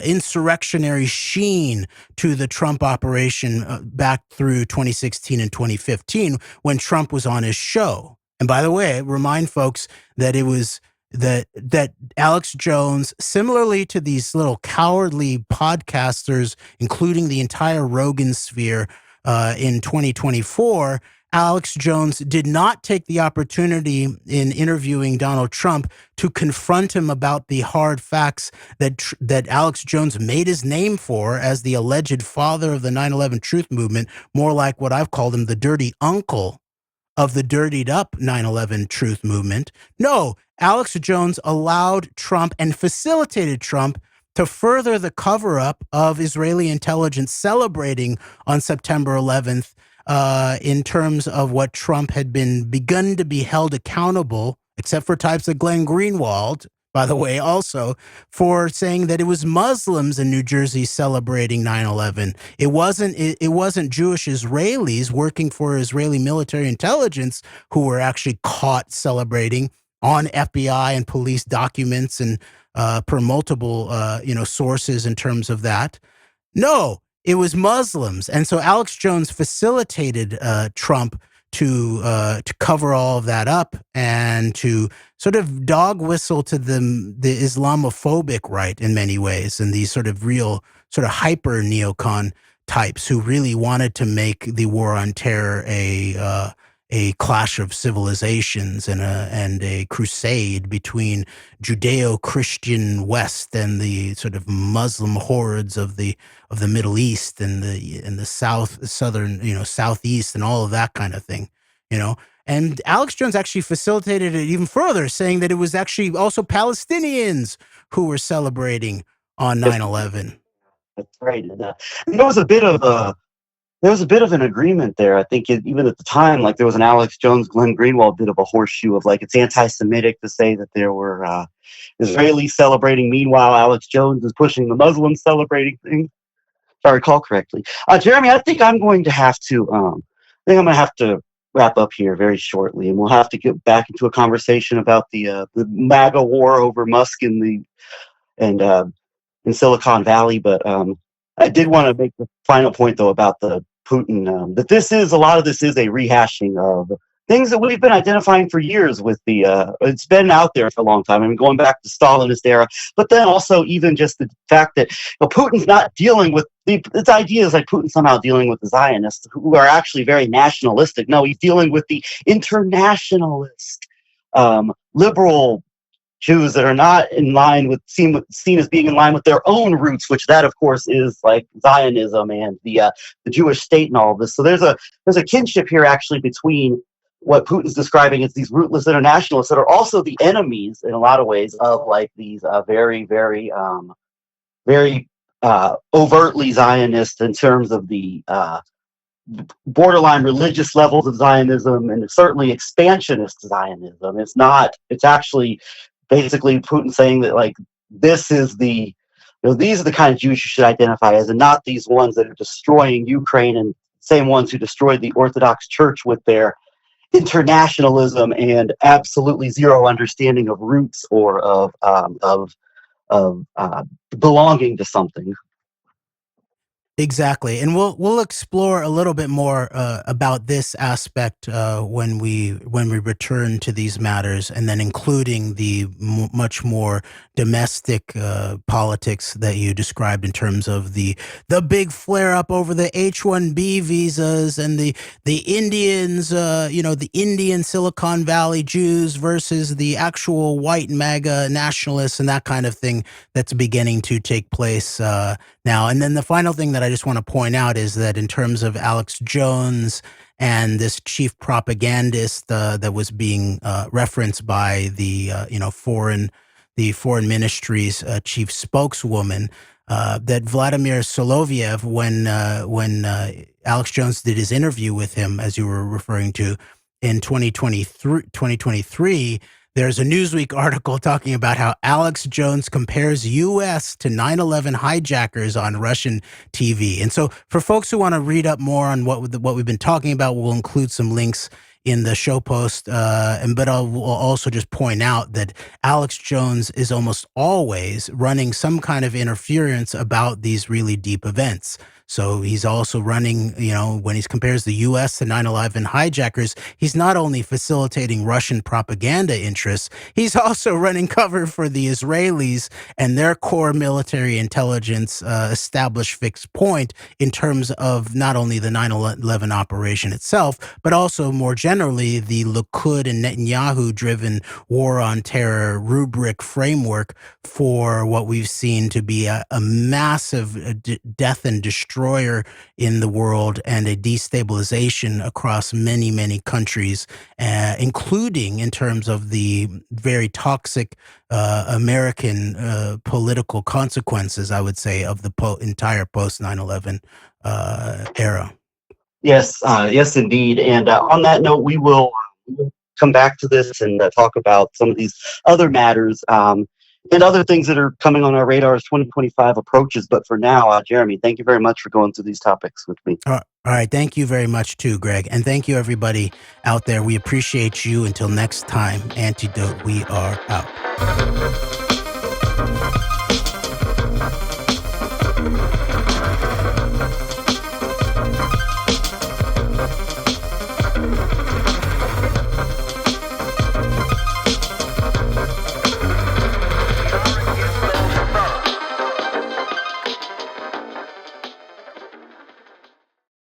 insurrectionary sheen to the Trump operation back through 2016 and 2015 when Trump was on his show. And by the way, remind folks that it was that Alex Jones, similarly to these little cowardly podcasters, including the entire Rogan sphere in 2024, Alex Jones did not take the opportunity in interviewing Donald Trump to confront him about the hard facts that Alex Jones made his name for as the alleged father of the 9/11 truth movement, more like what I've called him, the dirty uncle of the dirtied up 9/11 truth movement. No, Alex Jones allowed Trump and facilitated Trump to further the cover up of Israeli intelligence celebrating on September 11th in terms of what Trump had begun to be held accountable, except for types of Glenn Greenwald, by the way, also for saying that it was Muslims in New Jersey celebrating 9/11. It wasn't Jewish Israelis working for Israeli military intelligence who were actually caught celebrating on FBI and police documents and per multiple sources in terms of that. No, it was Muslims. And so Alex Jones facilitated Trump to cover all of that up and to sort of dog whistle to the Islamophobic right in many ways, and these sort of real sort of hyper neocon types who really wanted to make the war on terror a clash of civilizations and a crusade between Judeo-Christian West and the sort of Muslim hordes of the Middle East and the southern Southeast and all of that kind of thing, And Alex Jones actually facilitated it even further, saying that it was actually also Palestinians who were celebrating on 9/11. That's right. And, there was a bit of an agreement there. I think even at the time, like there was an Alex Jones, Glenn Greenwald bit of a horseshoe of like it's anti-Semitic to say that there were Israelis celebrating. Meanwhile, Alex Jones is pushing the Muslims celebrating things. If I recall correctly, Jeremy, I think I'm going to have to. Wrap up here very shortly, and we'll have to get back into a conversation about the MAGA war over Musk in Silicon Valley. But I did want to make the final point, though, about the Putin, that a lot of this is a rehashing of things that we've been identifying for years with it's been out there for a long time. I mean, going back to Stalinist era, but then also even just the fact that Putin's not dealing with its ideas like Putin somehow dealing with the Zionists who are actually very nationalistic. No, he's dealing with the internationalist, liberal Jews that are not in line with seen as being in line with their own roots, which that of course is like Zionism and the Jewish state and all of this. So there's a kinship here actually between what Putin's describing as these rootless internationalists that are also the enemies in a lot of ways of like these very, very, very overtly Zionist in terms of the borderline religious levels of Zionism, and certainly expansionist Zionism. It's not. It's actually basically Putin saying that like this is the these are the kind of Jews you should identify as, and not these ones that are destroying Ukraine and same ones who destroyed the Orthodox Church with their internationalism and absolutely zero understanding of roots or of belonging to something. Exactly, and we'll explore a little bit more about this aspect when we return to these matters, and then including the much more domestic politics that you described in terms of the big flare up over the H-1B visas and the Indians, the Indian Silicon Valley Jews versus the actual white MAGA nationalists and that kind of thing that's beginning to take place now. And then the final thing that I just want to point out is that in terms of Alex Jones and this chief propagandist that was being referenced by the foreign ministry's chief spokeswoman, that Vladimir Soloviev, when Alex Jones did his interview with him, as you were referring to, in 2023, there's a Newsweek article talking about how Alex Jones compares U.S. to 9/11 hijackers on Russian TV. And so for folks who want to read up more on what we've been talking about, we'll include some links in the show post. But I'll also just point out that Alex Jones is almost always running some kind of interference about these really deep events. So he's also running, when he compares the U.S. to 9/11 hijackers, he's not only facilitating Russian propaganda interests, he's also running cover for the Israelis and their core military intelligence established fixed point in terms of not only the 9/11 operation itself, but also more generally the Likud and Netanyahu-driven war on terror rubric framework for what we've seen to be a massive death and destroyer in the world and a destabilization across many, many countries, including in terms of the very toxic American political consequences, I would say, of the entire post 9/11 era. Yes, yes, indeed. And on that note, we will come back to this and talk about some of these other matters and other things that are coming on our radar as 2025 approaches. But for now, Jeremy, thank you very much for going through these topics with me. All right. Thank you very much too, Greg. And thank you, everybody out there. We appreciate you. Until next time, AnteDote, we are out.